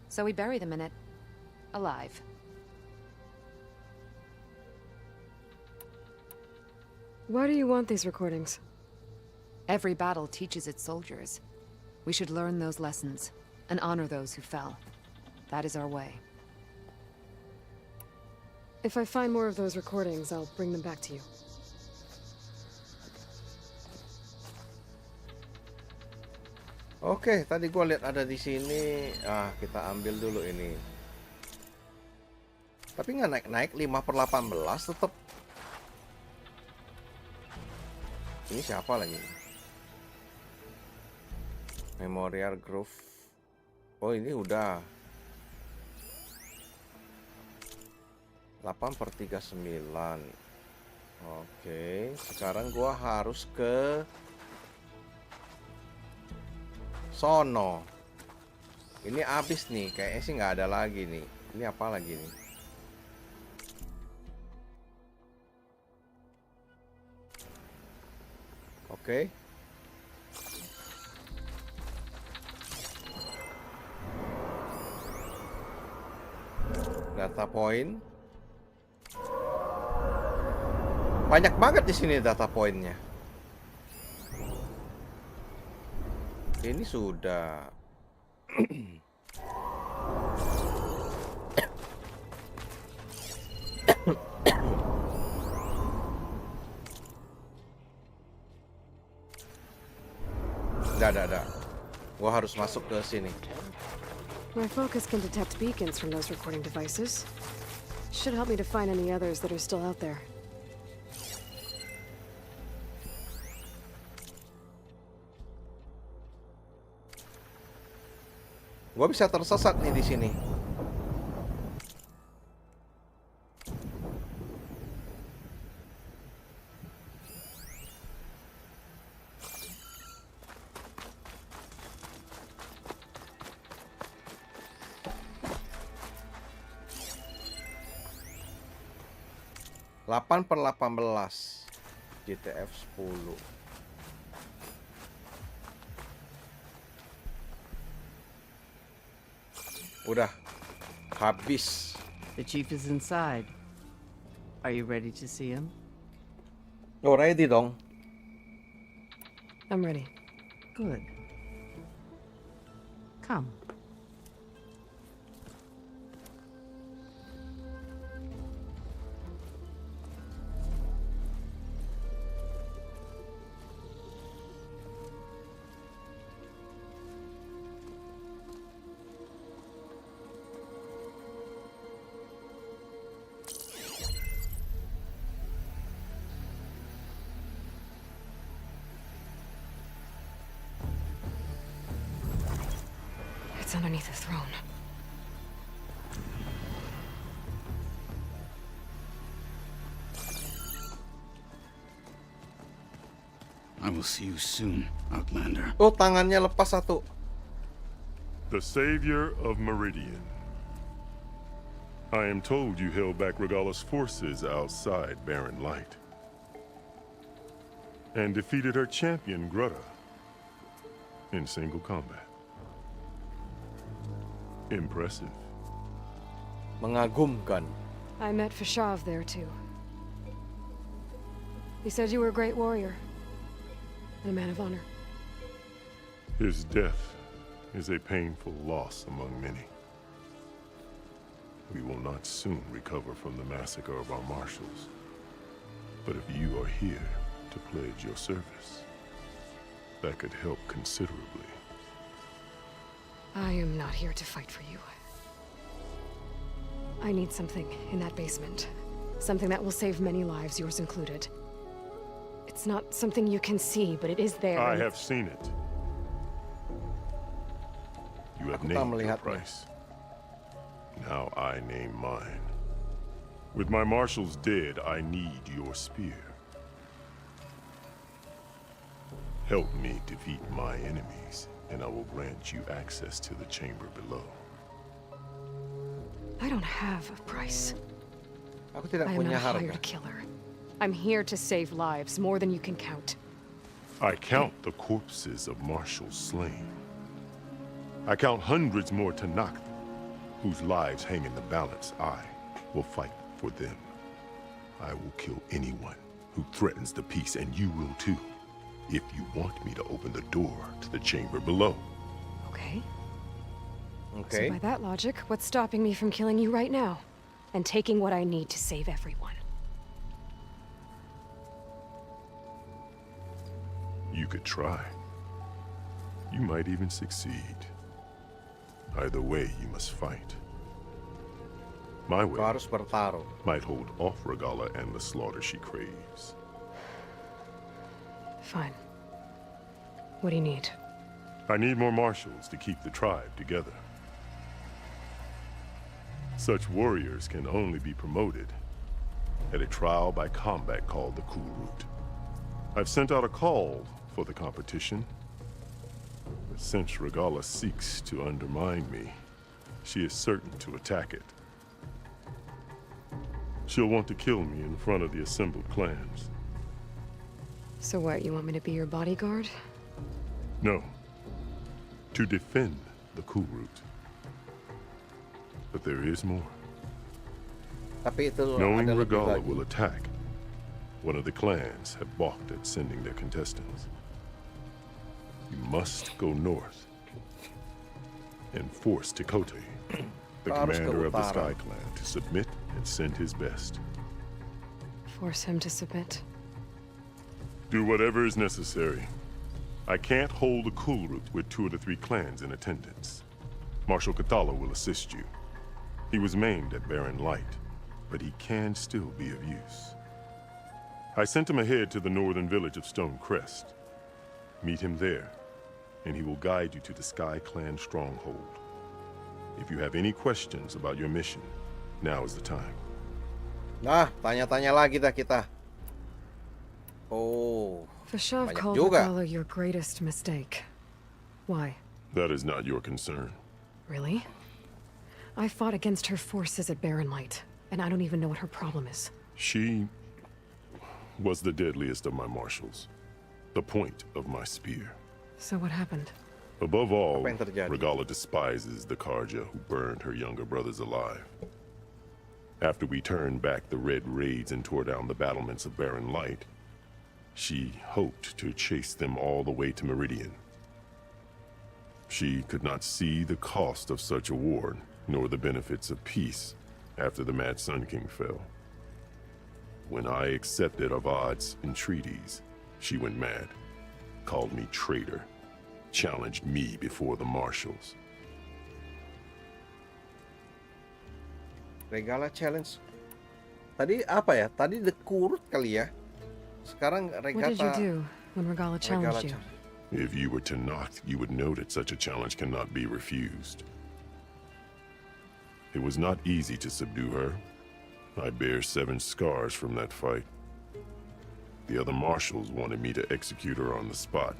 So we bury them in it. Alive. Why do you want these recordings? Every battle teaches its soldiers. We should learn those lessons and honor those who fell. That is our way. If I find more of those recordings, I'll bring them back to you. Oke, tadi gua lihat ada di sini. Kita ambil dulu ini. Tapi nggak naik-naik 5/18 tetap. Ini siapa lagi? Memorial Grove. Oh, ini udah 8/39. Oke, sekarang gua harus ke sono. Ini habis nih, kayaknya sih nggak ada lagi nih. Ini apa lagi nih? Oke. Data point. Banyak banget di sini data pointnya. Ini sudah. Ada. Gua harus masuk ke sini. My focus can detect beacons from those recording devices. Should help me to find any others that are still out there. Gua bisa tersesat nih di sini. Delapan per 18 GTF 10. Udah habis. The chief is inside. Are you ready to see him? Oh, ready dong. I'm ready. Good. Come. It's underneath the throne. I will see you soon, Outlander. Oh, tangannya lepas satu. The savior of Meridian. I am told you held back Regala's forces outside Barren Light. And defeated her champion, Grutta, in single combat. Impressive. Mengagumkan. I met Fashav there too. He said you were a great warrior. And a man of honor. His death is a painful loss among many. We will not soon recover from the massacre of our marshals. But if you are here to pledge your service, that could help considerably. I am not here to fight for you. I need something in that basement. Something that will save many lives, yours included. It's not something you can see, but it is there. I have seen it. You have named your price. Now I name mine. With my marshals dead, I need your spear. Help me defeat my enemies, and I will grant you access to the chamber below. I don't have a price. Aku tidak I am punya not a harga. hired killer. I'm here to save lives, more than you can count. I count the corpses of marshals slain. I count hundreds more Tanakh, whose lives hang in the balance. I will fight for them. I will kill anyone who threatens the peace, and you will too, if you want me to open the door to the chamber below. Okay. Okay. So by that logic, what's stopping me from killing you right now? And taking what I need to save everyone? You could try. You might even succeed. Either way, you must fight. My way Harus bertarung. might hold off Regala and the slaughter she craves. Fine. What do you need? I need more marshals to keep the tribe together. Such warriors can only be promoted at a trial by combat called the Cool Route. I've sent out a call for the competition, but since Regala seeks to undermine me, she is certain to attack it. She'll want to kill me in front of the assembled clans. So what, you want me to be your bodyguard? No, to defend the Cool Route. But there is more. Tapi itu Knowing ada lebih Regala lagi. will attack, one of the clans have balked at sending their contestants. You must go north and force Tekote, the Harus ke commander of the utara. Sky Clan, to submit and send his best. Force him to submit. Do whatever is necessary. I can't hold a Cool Route with 2 of the 3 clans in attendance. Marshal Katala will assist you. He was maimed at Barren Light, but he can still be of use. I sent him ahead to the northern village of Stone Crest. Meet him there, and he will guide you to the Sky Clan stronghold. If you have any questions about your mission, now is the time. Nah, tanya-tanya lagi dah kita. Oh, Vashav banyak called juga. Regala your greatest mistake. Why? That is not your concern. Really? I fought against her forces at Barren Light, and I don't even know what her problem is. She was the deadliest of my marshals, the point of my spear. So what happened? Above all, Apa yang terjadi? Regala despises the Karja who burned her younger brothers alive. After we turned back the red raids and tore down the battlements of Barren Light, she hoped to chase them all the way to Meridian. She could not see the cost of such a war, nor the benefits of peace after the Mad Sun King fell. When I accepted Avad's entreaties, she went mad, called me traitor, challenged me before the marshals. Regala challenge. Tadi apa ya? Tadi the Kurut kali ya. Sekarang What did you Regata. do when Regala challenged you? If you were to knock, you would know that such a challenge cannot be refused. It was not easy to subdue her. I bear 7 scars from that fight. The other marshals wanted me to execute her on the spot,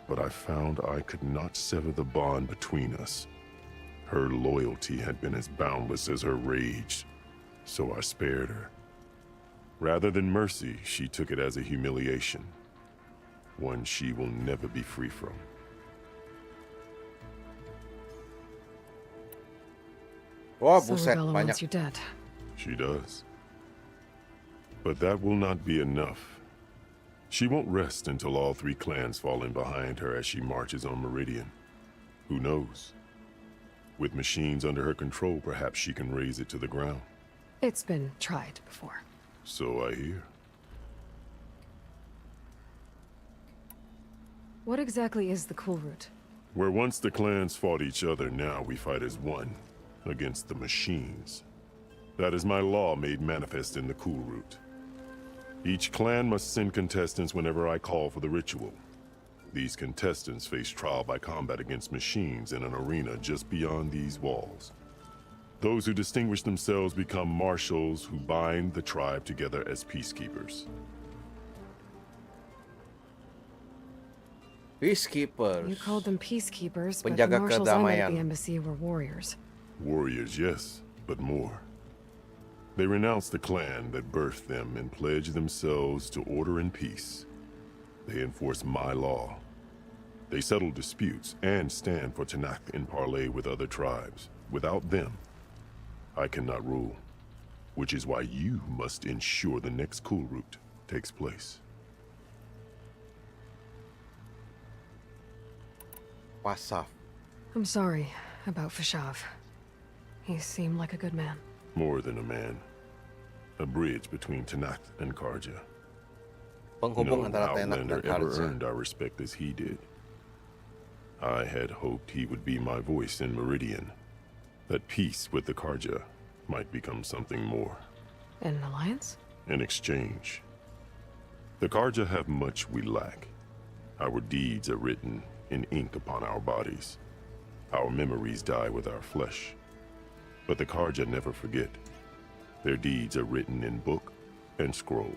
but I found I could not sever the bond between us. Her loyalty had been as boundless as her rage, so I spared her. Rather than mercy, she took it as a humiliation, one she will never be free from. Wah, So buset, Regala banyak. wants you dead. She does. But that will not be enough. She won't rest until all 3 clans fall in behind her as she marches on Meridian. Who knows? With machines under her control, perhaps she can raise it to the ground. It's been tried before. So I hear. What exactly is the Cool Route? Where once the clans fought each other, now we fight as one, against the machines. That is my law made manifest in the Cool Route. Each clan must send contestants whenever I call for the ritual. These contestants face trial by combat against machines in an arena just beyond these walls. Those who distinguish themselves become marshals who bind the tribe together as peacekeepers. Peacekeepers. You called them peacekeepers, but the Penjaga marshals I met at kedamaian. the embassy were warriors. Warriors, yes, but more. They renounce the clan that birthed them and pledge themselves to order and peace. They enforce my law. They settle disputes and stand for Tanakh in parley with other tribes. Without them, I cannot rule. Which is why you must ensure the next Cool Route takes place. Wasaf. I'm sorry about Fashav. He seemed like a good man. More than a man. A bridge between Tanakh and Karja. Penghubung No antara Tenak outlander dan ever Karja. earned our respect as he did. I had hoped he would be my voice in Meridian. That peace with the Karja might become something more. An alliance? In exchange. The Karja have much we lack. Our deeds are written in ink upon our bodies. Our memories die with our flesh. But the Karja never forget. Their deeds are written in book and scroll.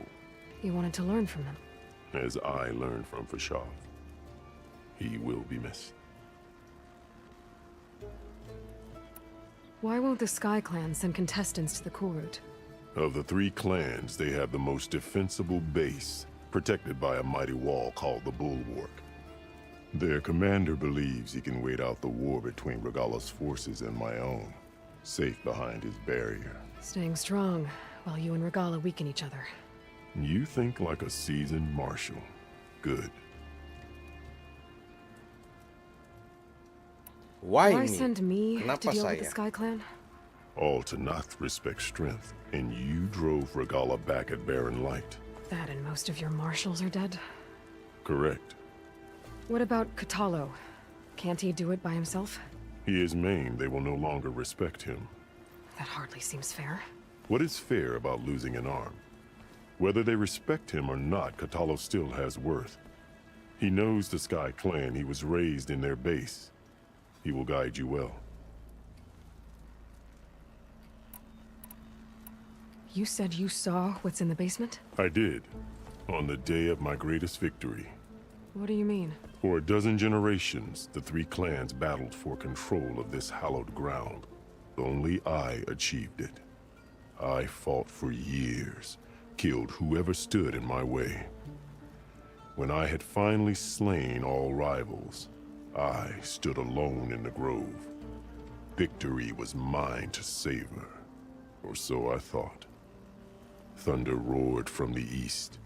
You wanted to learn from him. As I learned from Fashav. He will be missed. Why won't the Sky Clan send contestants to the cool route? Of the 3 clans, they have the most defensible base, protected by a mighty wall called the Bulwark. Their commander believes he can wait out the war between Regala's forces and my own, safe behind his barrier. Staying strong, while you and Regala weaken each other. You think like a seasoned marshal. Good. Why send me Kenapa to deal with saya? the Sky Clan? All Tanakh respect strength, and you drove Regala back at Barren Light. That and most of your marshals are dead. Correct. What about Katalo? Can't he do it by himself? He is maimed. They will no longer respect him. That hardly seems fair. What is fair about losing an arm? Whether they respect him or not, Katalo still has worth. He knows the Sky Clan. He was raised in their base. He will guide you well. You said you saw what's in the basement? I did, on the day of my greatest victory. What do you mean? For a dozen generations, the 3 clans battled for control of this hallowed ground. Only I achieved it. I fought for years, killed whoever stood in my way. When I had finally slain all rivals, I stood alone in the grove. Victory was mine to savor, or so I thought. Thunder roared from the east,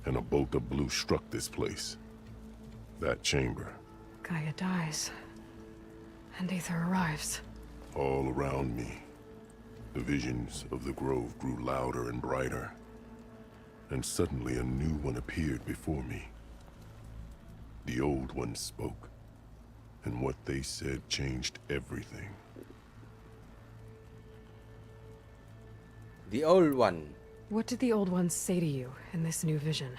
and a bolt of blue struck this place. That chamber. Gaia dies. And Aether arrives. All around me, the visions of the grove grew louder and brighter. And suddenly a new one appeared before me. The old one spoke, and what they said changed everything. The old one. What did the old ones say to you in this new vision?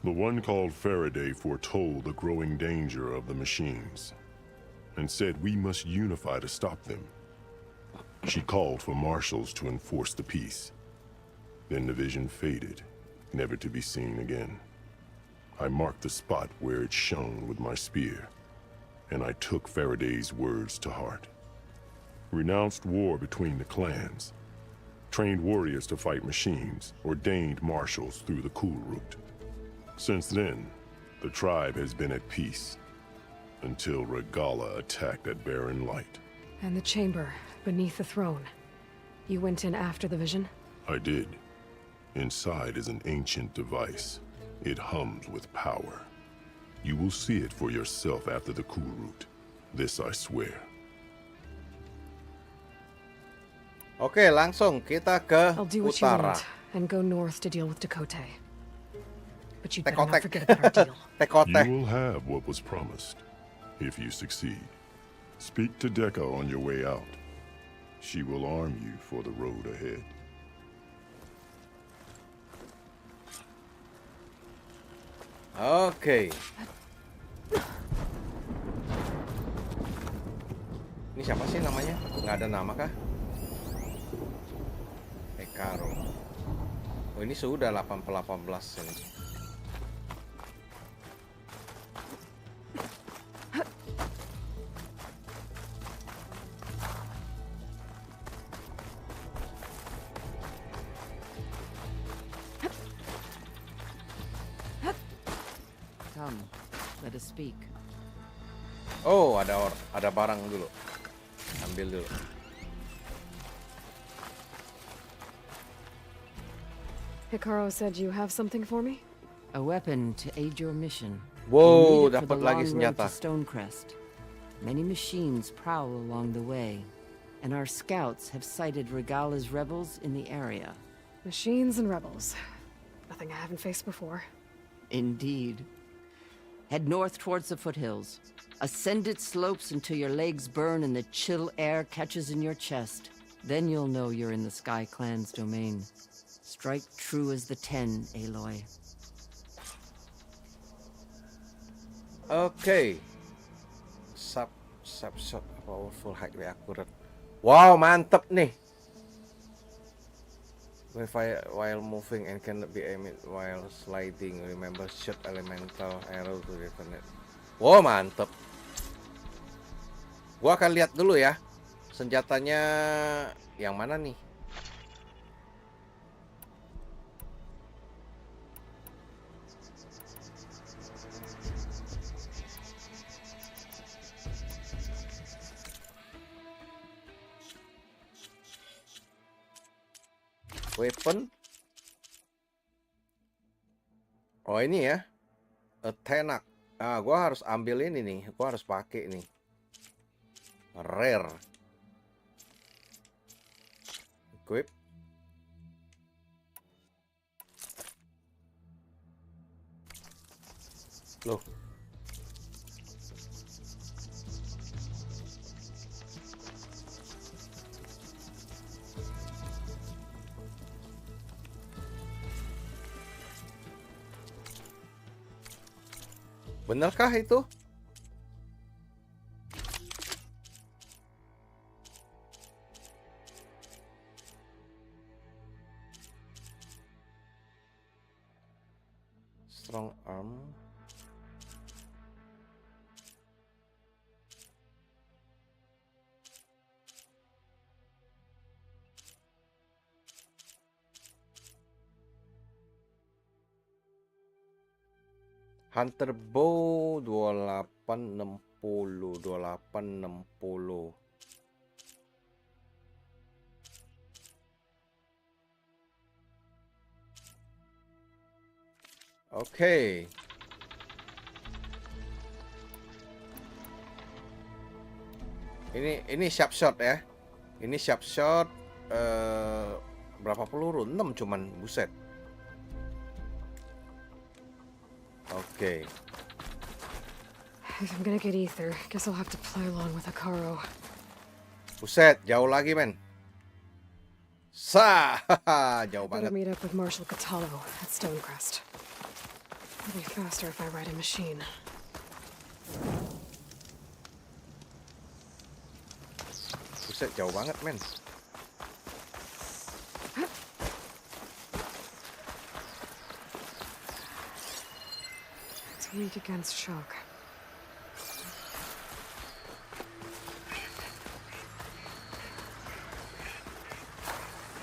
The one called Faraday foretold the growing danger of the machines, and said we must unify to stop them. She called for marshals to enforce the peace. Then the vision faded, never to be seen again. I marked the spot where it shone with my spear, and I took Faraday's words to heart. Renounced war between the clans, trained warriors to fight machines, ordained marshals through the cool route. Since then, the tribe has been at peace, until Regala attacked at Barren Light. And the chamber, beneath the throne. You went in after the vision? I did. Inside is an ancient device. It hums with power. You will see it for yourself after the cool route. This I swear. Oke, langsung kita ke I'll do what you utara. want and go north to deal with Dakota. But you better Tekotek. not forget about our deal. Tekotek. You will have what was promised, if you succeed. Speak to Decca on your way out. She will arm you for the road ahead. Oke. Ini siapa sih namanya? Nggak ada nama kah? Ekaro. Oh, ini sudah 18 ini. Come, let us speak. Oh, ada barang dulu. Ambil dulu. Hikaru said you have something for me? A weapon to aid your mission. Wow, You'll need it for dapat the lagi long road senjata. to Stonecrest. Many machines prowl along the way, and our scouts have sighted Regala's rebels in the area. Machines and rebels. Nothing I haven't faced before. Indeed. Head north towards the foothills. Ascend its slopes until your legs burn and the chill air catches in your chest. Then you'll know you're in the Sky Clan's domain. Strike true as the 10, Aloy. Oke. Subshot powerful highly accurate. Wow, mantep nih. While moving and cannot be aimed while sliding. Remember shoot elemental arrow to detonate. Wow, mantep. Gua akan lihat dulu ya. Senjatanya yang mana nih? Weapon. Oh ini ya. Tenak. Ah, gua harus ambil ini nih. Gua harus pakai nih. Rare. Equip. Loh. Benarkah itu? Strong arm. Hunter bow 2860. Oke. Ini sharp shot ya. Ini sharp shot berapa peluru? 6 cuman, buset. Oke. If I'm gonna get ether, guess I'll have to play along with Hikaru. Buset, jauh lagi men. Jauh Better banget. meet up with Marshal Catallo at Stonecrest. It'll be faster if I ride a machine. Buset, jauh banget men. It's weak against shock.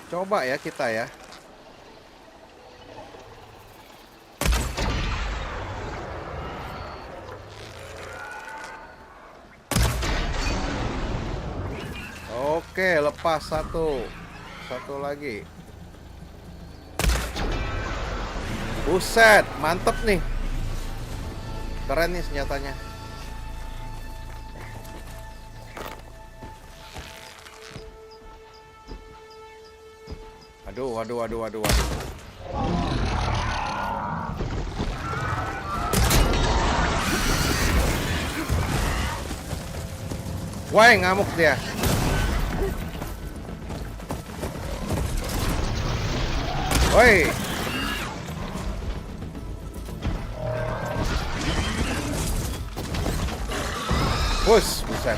Coba ya kita ya. Oke, lepas satu. Satu lagi. Buset, mantep nih. Keren nih senjatanya. Aduh. Wah, ngamuk dia. Woi. Buset.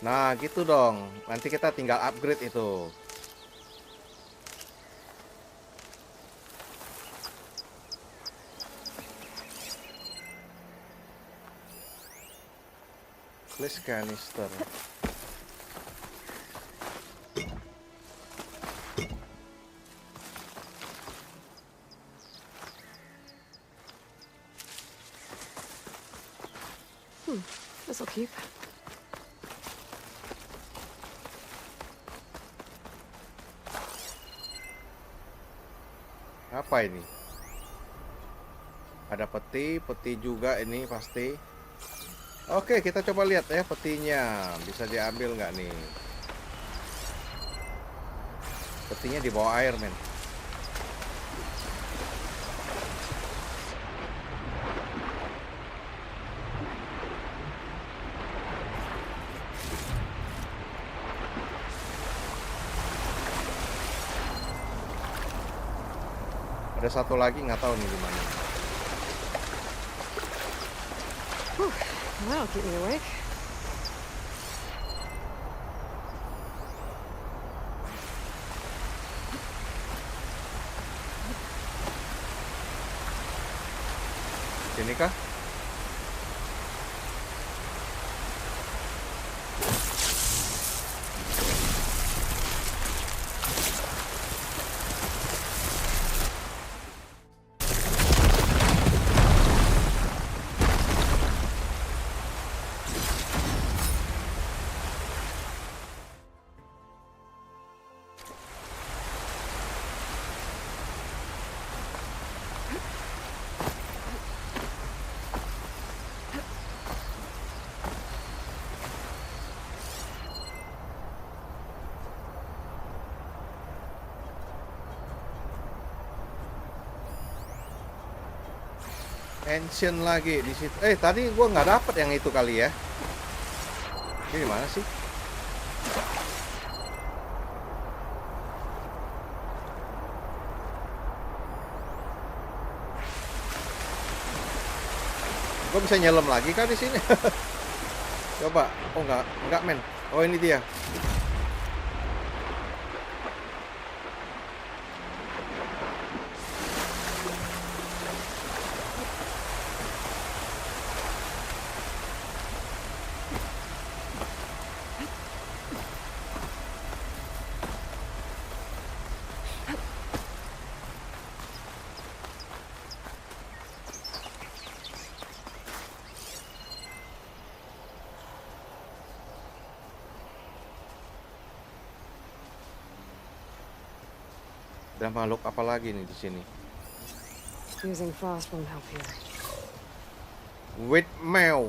Nah, gitu dong. Nanti kita tinggal upgrade itu. Flash canister. keep. Apa ini? Ada peti juga ini pasti. Oke, kita coba lihat ya petinya. Bisa diambil nggak nih? Petinya di bawah air, men. Ada satu lagi, nggak tahu nih di mana. That'll keep me awake. Sini kah? Ancient lagi di situ. Tadi gua nggak dapet yang itu kali ya. Ini di mana sih? Gua bisa nyelam lagi kan di sini? Coba. Oh nggak men. Oh ini dia. Ada makhluk apa lagi nih di sini? Using frost won't help here. With the mail.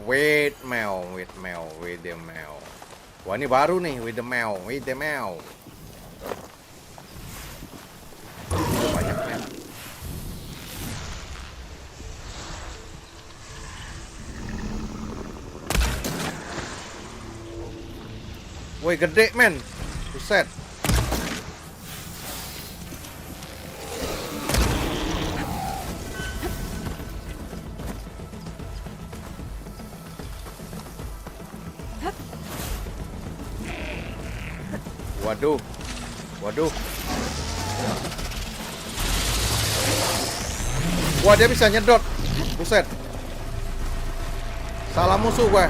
Wah ini baru nih, with the mail. Banyak men. Woi gede men, buset. Waduh. Wah dia bisa nyedot. Buset. Salah musuh gue.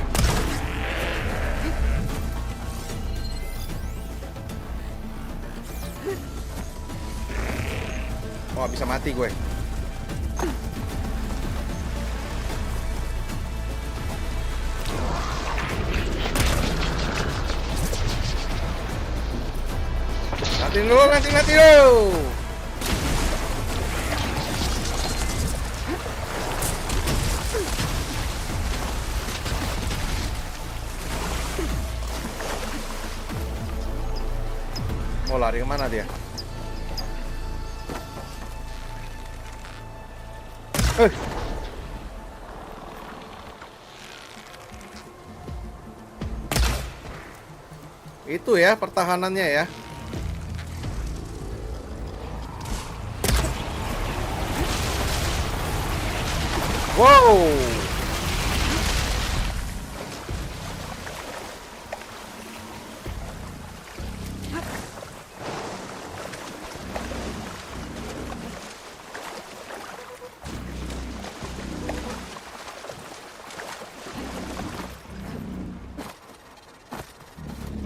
Wah bisa mati gue. Nanti dulu. Mau lari kemana dia? Itu ya pertahanannya ya. Wow.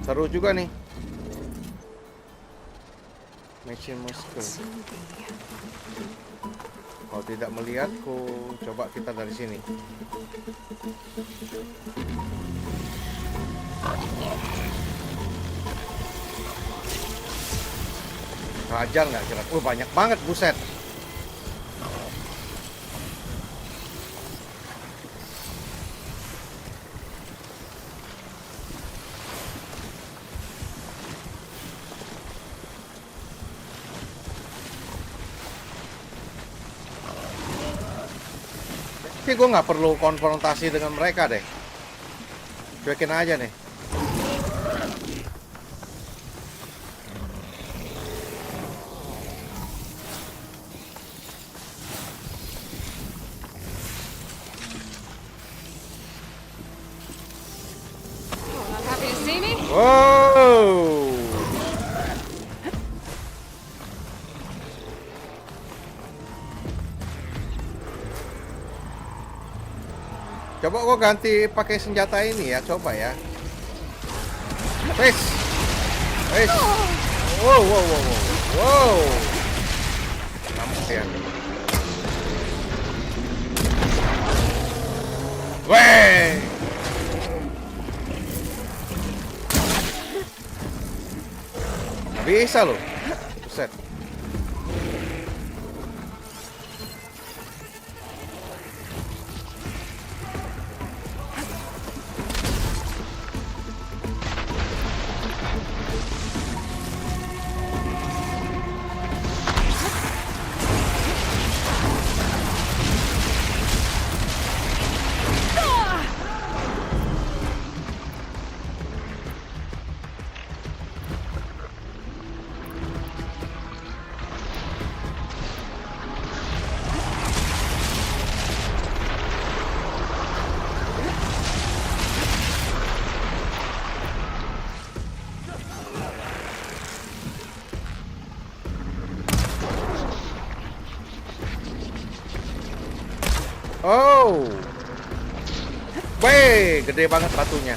Seru juga nih. Machine Moscow. Kalau tidak melihat, coba kita dari sini. Kehajar nggak kira? Banyak banget, buset. Tapi gue nggak perlu konfrontasi dengan mereka deh. Cuekin aja nih. Happy to see me? Wow. Coba gue ganti pakai senjata ini ya, coba ya. Wes. Wow. Ngamuk ya. Weh. Nggak bisa loh. Buset. Oh. Weh, gede banget batunya.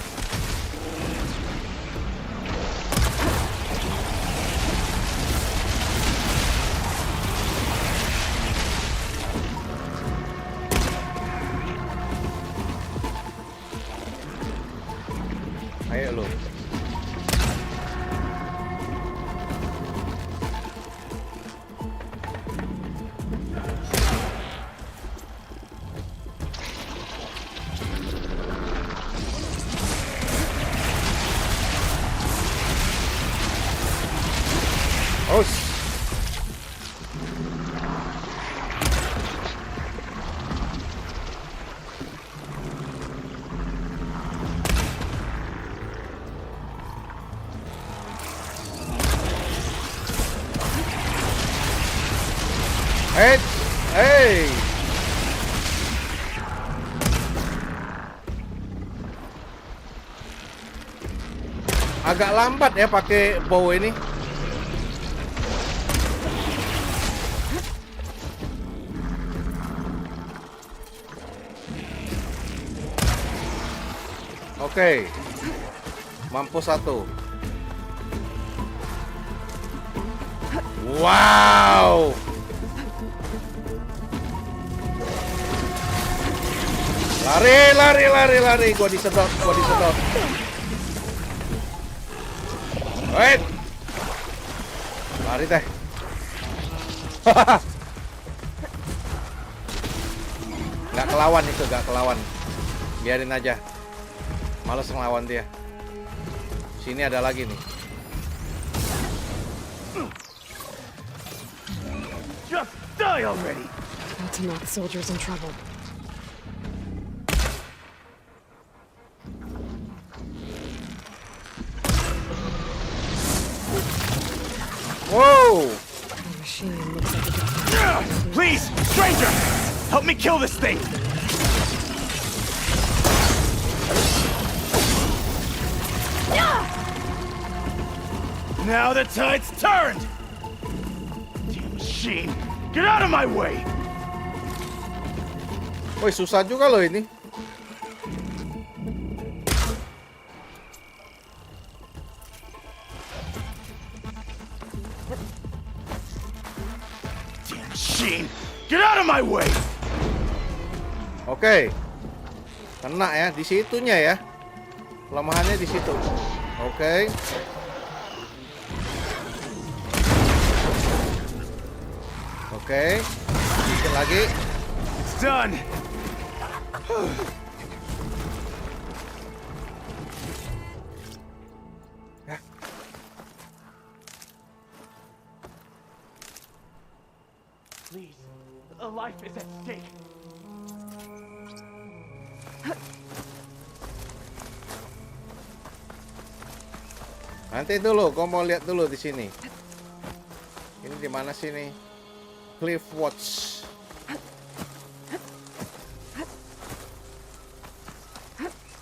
Ayo lo. Hey. Agak lambat ya pakai bow ini. Oke. Mampus satu. Wow. Lari. Gua disedot. Wait. Lari teh. Gak kelawan. Biarin aja. Males ngelawan dia. Sini ada lagi nih. Just die already. About to knock soldiers in trouble. Whoa! The machine looks like a Please, stranger! Help me kill this thing! Now the tide's turned! Damn machine! Get out of my way! Woi, susah juga loh ini. Get out of my way! Oke. Kena ya, di situnya ya. Kelemahannya di situ. Oke. Oke. Sedikit lagi. It's done. Please, a life is at stake. Nanti dulu, gue mau lihat dulu di sini. Ini di mana sih nih? Cliff Watch.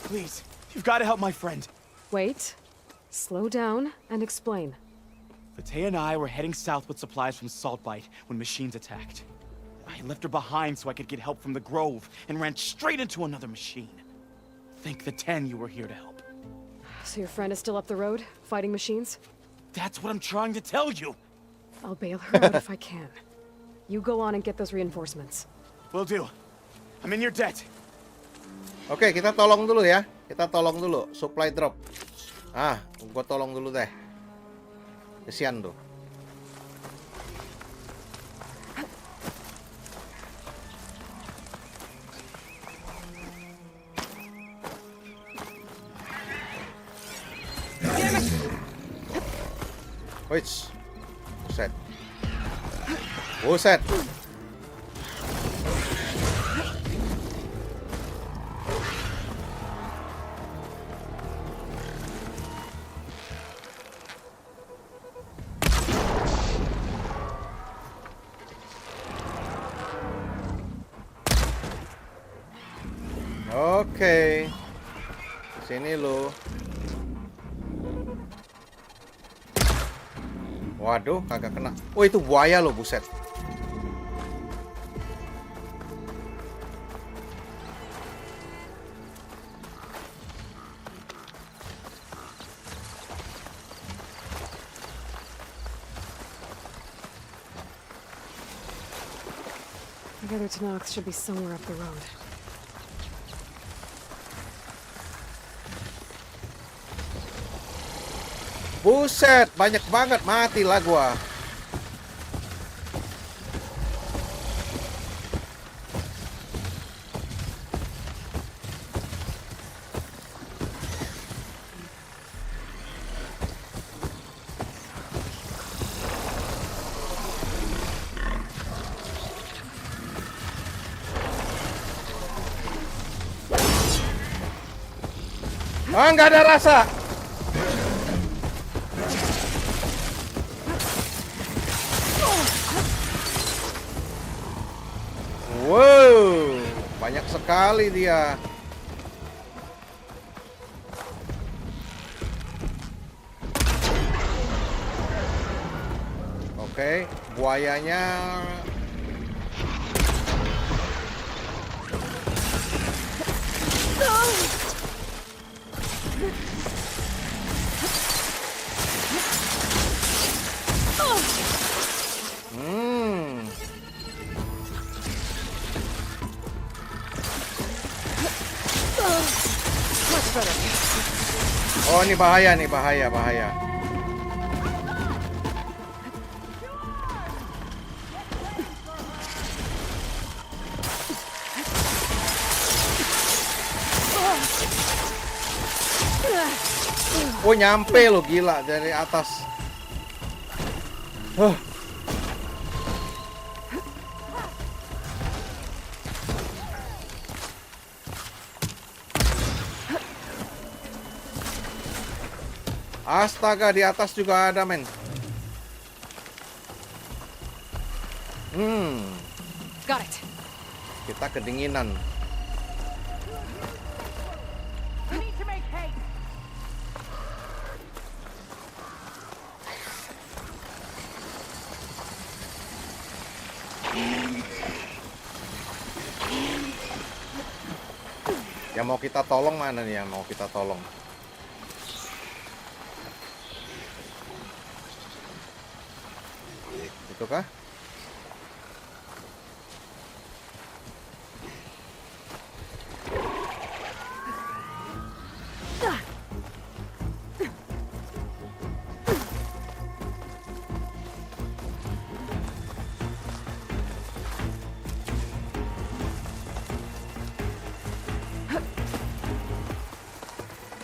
Please, you've got to help my friend. Wait. Slow down and explain. Vitae and I were heading south with supplies from Saltbite when machines attacked. I left her behind so I could get help from the Grove and ran straight into another machine. Thank the 10 you were here to help. So your friend is still up the road, fighting machines? That's what I'm trying to tell you. I'll bail her out if I can. You go on and get those reinforcements. Will do. I'm in your debt. Oke, kita tolong dulu ya. Kita tolong dulu. Supply drop. Gua tolong dulu deh. Kesian tuh. Wits. Buset. Buset. Oke. Sini lu. Waduh, kagak kena. Oh, itu buaya loh, buset. The other Tanox should be somewhere up the road. Buset, banyak banget, matilah gua. Nggak ada rasa. Wow, banyak sekali dia. Oke, buayanya. Oh, ini bahaya nih, bahaya. Oh, nyampe lo, gila, dari atas. Astaga, di atas juga ada, men. Got it. Kita kedinginan. Yang mau kita tolong mana nih yang mau kita tolong? Itu kah?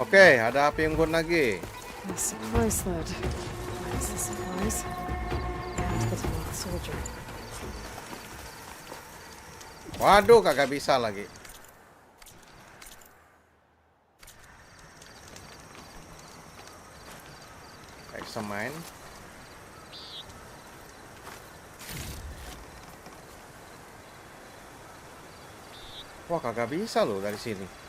Oke, ada api unggun lagi. A supply sled. Where's the supplies? And the lost soldier. Waduh, kagak bisa lagi. Examine. Wah, kagak bisa loh dari sini.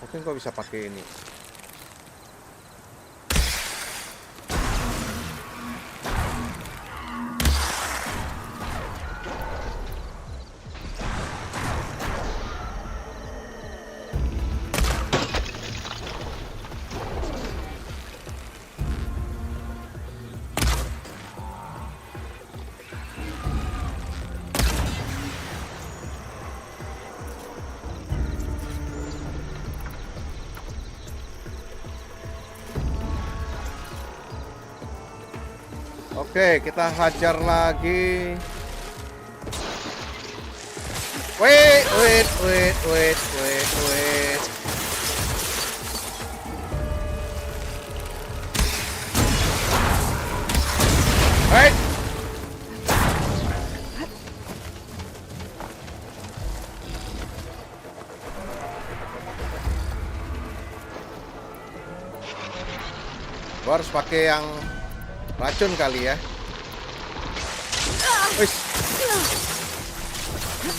Mungkin gua bisa pakai ini. Oke, kita hajar lagi. Wait. Wait. Gua harus pakai yang racun kali ya. Wih.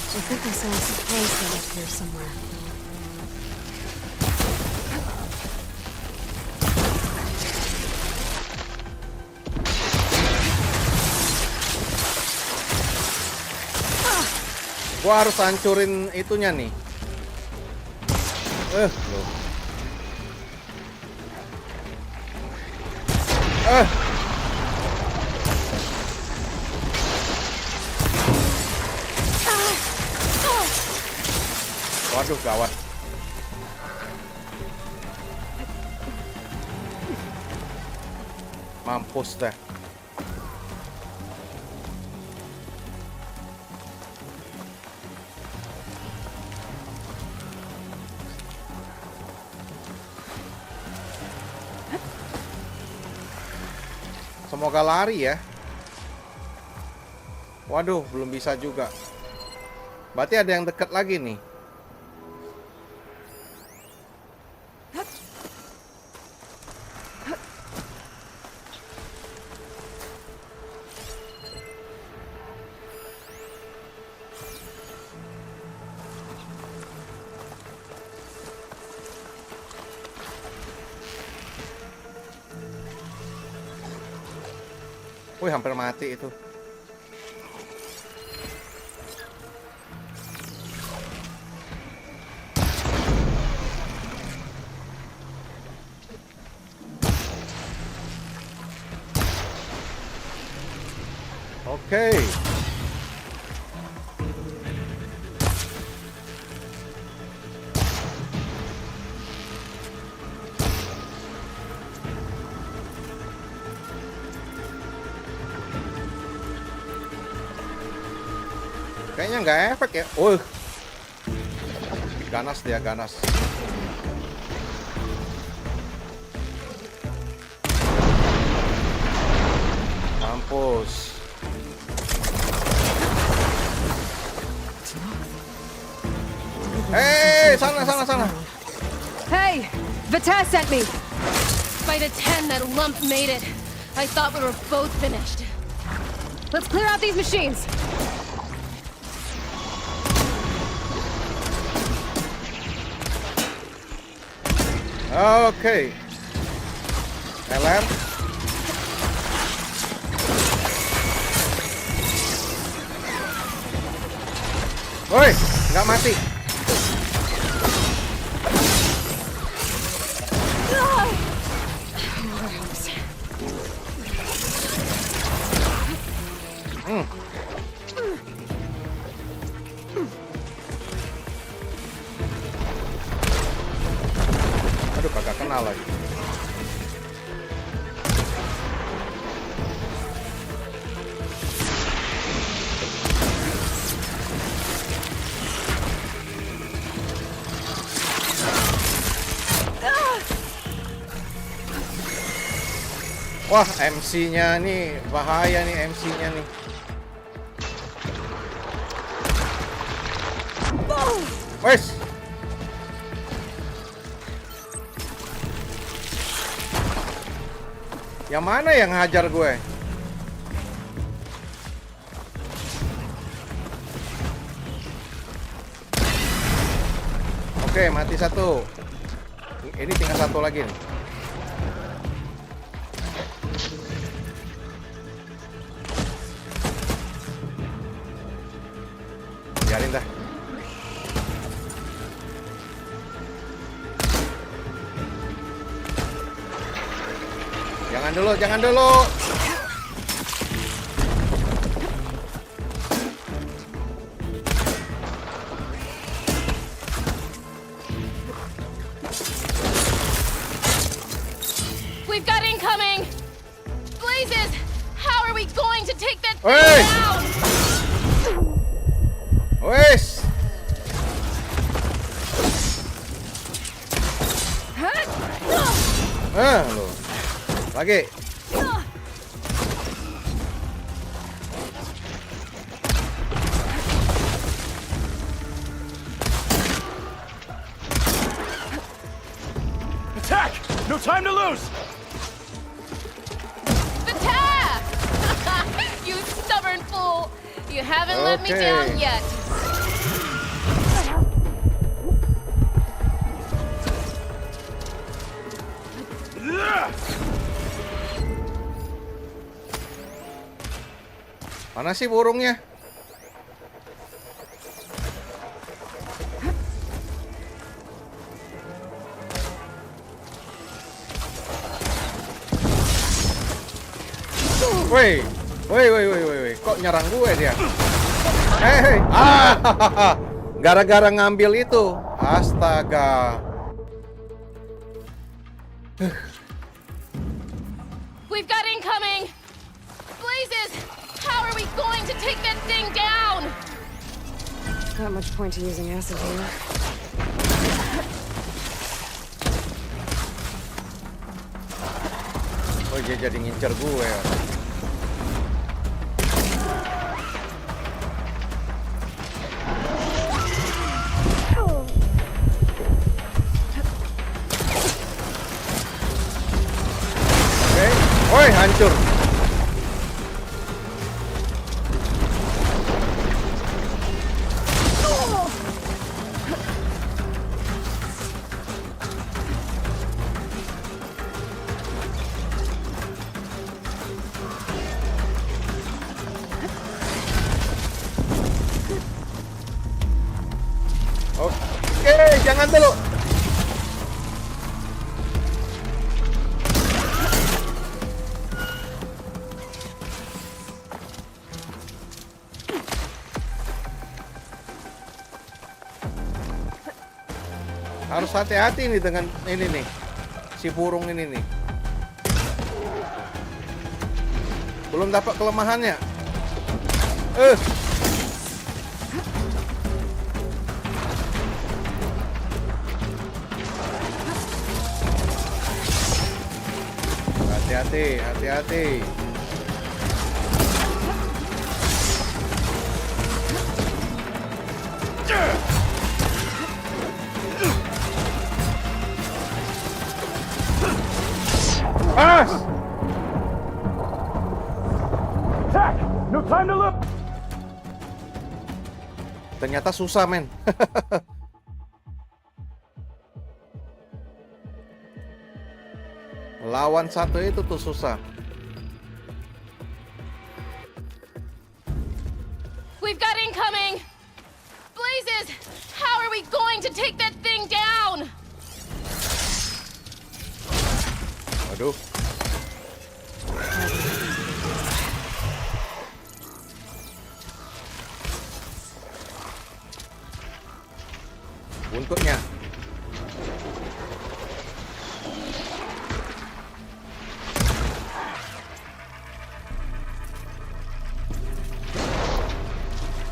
I think I saw a supply sled up here somewhere. Gua harus hancurin itunya nih. Loh. Waduh, gawat. Mampus dah. Semoga lari ya. Waduh, belum bisa juga. Berarti ada yang dekat lagi nih. Wih, hampir mati itu. Oke. Kayaknya nggak efek ya. Ganas dia, ganas. Mampus. Sana. Hey! Vita sent me! By the 10, that lump made it. I thought we were both finished. Let's clear out these machines! Oke. LR. Woi, nggak mati. Aduh, kagak Wah, MC-nya nih bahaya nih MC-nya nih. Wes. Yang mana yang hajar gue? Oke, mati satu. Ini tinggal satu lagi nih. Biarin dah. Jangan dulu, jangan dulu. We've got incoming! Blazes! How are we going to take that thing Hey! down? Wes. Lo. Lagi. Attack! No time to lose! Attack! You stubborn fool! You haven't let me Okay. down yet. Mana sih burungnya? Woi, kok nyerang gue dia? Hei, gara-gara ngambil itu, astaga. We've got incoming! Blazes! How are we going to take that thing down? Not much point to using acid here. Oh, dia jadi ngincer gue ya. Oke, woi hancur. Oke, jangan dulu. Harus hati-hati nih dengan ini nih, si burung ini nih. Belum dapat kelemahannya. Hati-hati, hati-hati. Pas! Attack! No time to look! Ternyata susah, men. Lawan satu itu tuh susah. We've got incoming! Blazes! How are we going to take that thing down? Waduh. Buntutnya.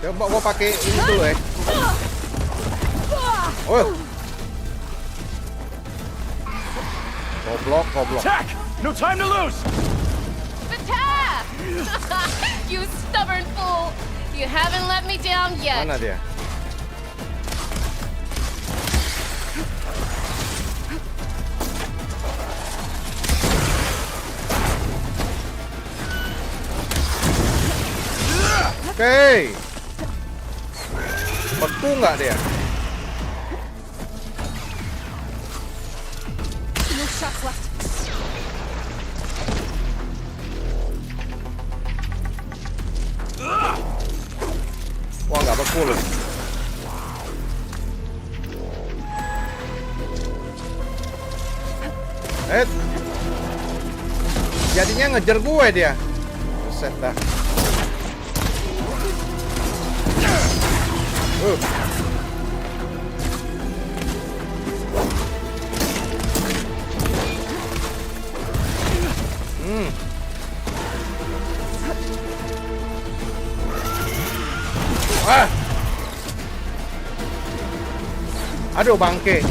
Coba gua pakai ini dulu ya. Oh. Goblok. Attack! No time to lose! You stubborn fool! You haven't let me down yet. Mana dia? Oke. Beku nggak dia? No shots left. Wah, nggak beku loh. Jadinya ngejar gue dia. Buset dah. Aduh, bangke.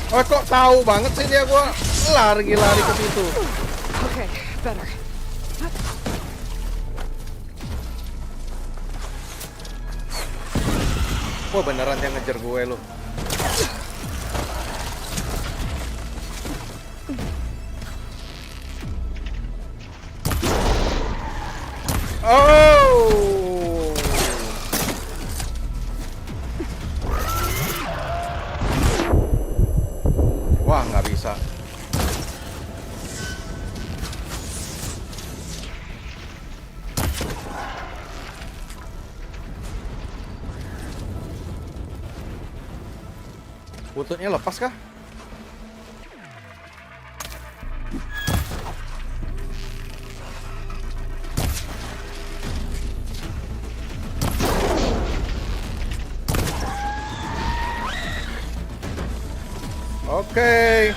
Oh, kok tahu banget sih dia, gua lari ke situ. Okay, better. Wah, beneran dia ngejar gue lu. Oh. Wah, nggak bisa. Bututnya lepas kah? Oke.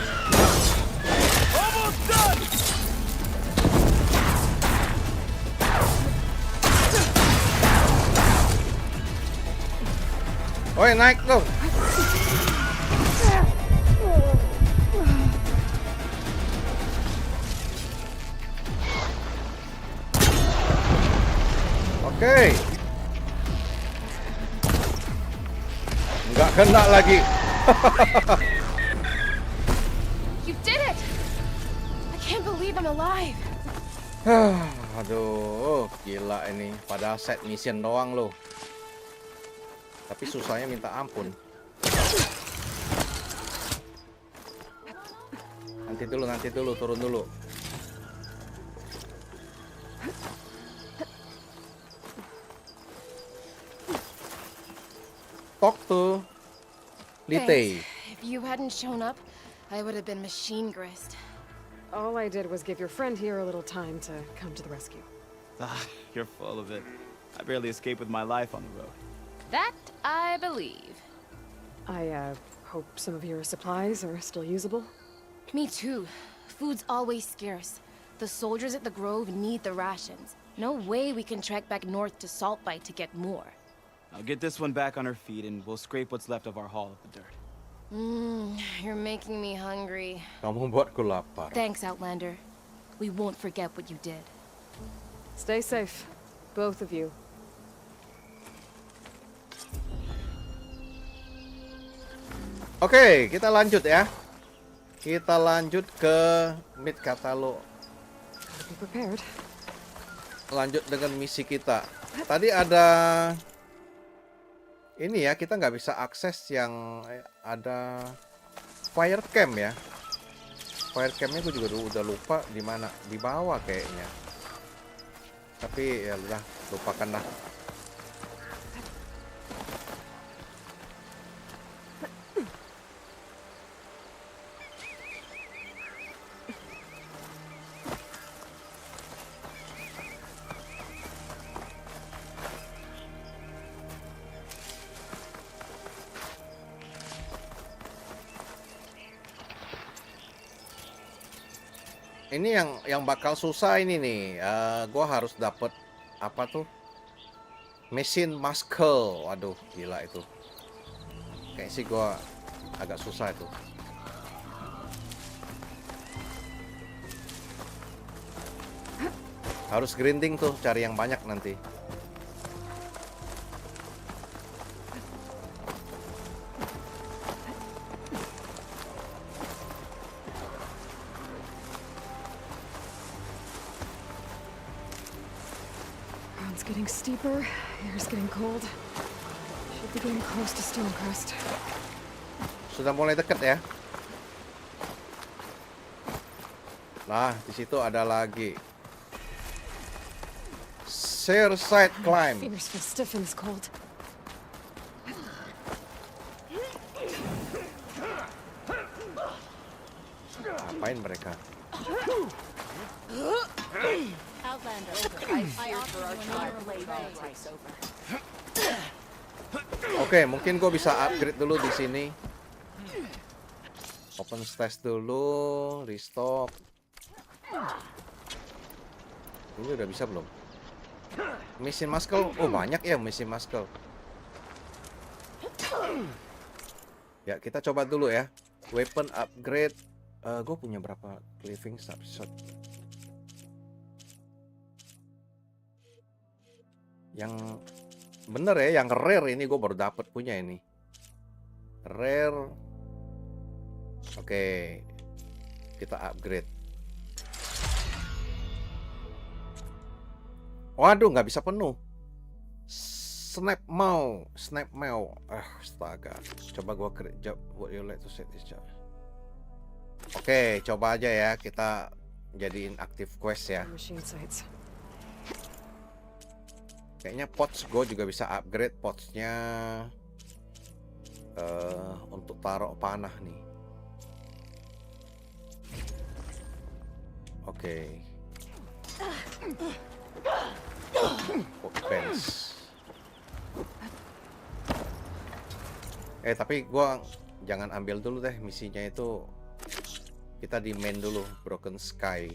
Oi, naik dong. Oke. Nggak kena lagi. You did it! I can't believe I'm alive. Aduh, gila ini. Padahal set mission doang loh. Tapi susahnya minta ampun. Nanti dulu, turun dulu. Talk to Lite. If you hadn't shown up, I would have been machine grist. All I did was give your friend here a little time to come to the rescue. Ah, you're full of it. I barely escaped with my life on the road. That I believe. I hope some of your supplies are still usable. Me too. Food's always scarce. The soldiers at the Grove need the rations. No way we can trek back north to Saltbite to get more. I'll get this one back on her feet and we'll scrape what's left of our haul of the dirt. You're making me hungry. Kamu buatku lapar. Thanks, Outlander. We won't forget what you did. Stay safe, both of you. Oke, kita lanjut ya. Kita lanjut ke mid katalog. Be prepared. Lanjut dengan misi kita. Tadi ada ini ya, kita nggak bisa akses yang ada fire camp ya. Fire campnya gue juga udah lupa di mana, di bawah kayaknya. Tapi ya udah, lupakan lah. Ini yang bakal susah ini nih. Gua harus dapet apa tuh? Mesin muscle. Waduh, gila itu. Kayak sih gua agak susah itu. Harus grinding tuh, cari yang banyak nanti. Ground's getting steeper, air's getting cold. Should be getting close to Stonecrest. Sudah mulai deket ya. Nah, di situ ada lagi. Tersesat climb. Fingers feel stiff in this cold. Ngapain mereka? Outlander, I offer our tribe takes over. Oke, mungkin gue bisa upgrade dulu di sini. Open stage dulu, restock. Ini udah bisa belum? Mission muscle, oh banyak ya mission muscle. Ya kita coba dulu ya. Weapon upgrade. Gue punya berapa living snapshot? Yang bener ya, yang rare ini gue baru dapet punya ini. Rare. Oke, kita upgrade. Waduh, nggak bisa penuh. Snap mau. Astaga. Coba gua kerja. What you like to set this job? Oke, coba aja ya kita jadiin aktif quest ya. Kayaknya pots gue juga bisa upgrade potsnya untuk taruh panah nih. Oke. Workbench. Tapi gua jangan ambil dulu deh misinya itu. Kita di main dulu, Broken Sky.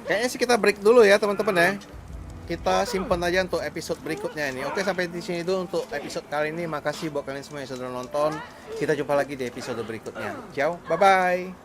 Kayaknya sih kita break dulu ya teman-teman ya. Kita simpan aja untuk episode berikutnya ini. Oke, sampai di sini dulu untuk episode kali ini. Makasih buat kalian semua yang sudah nonton. Kita jumpa lagi di episode berikutnya. Ciao, bye bye.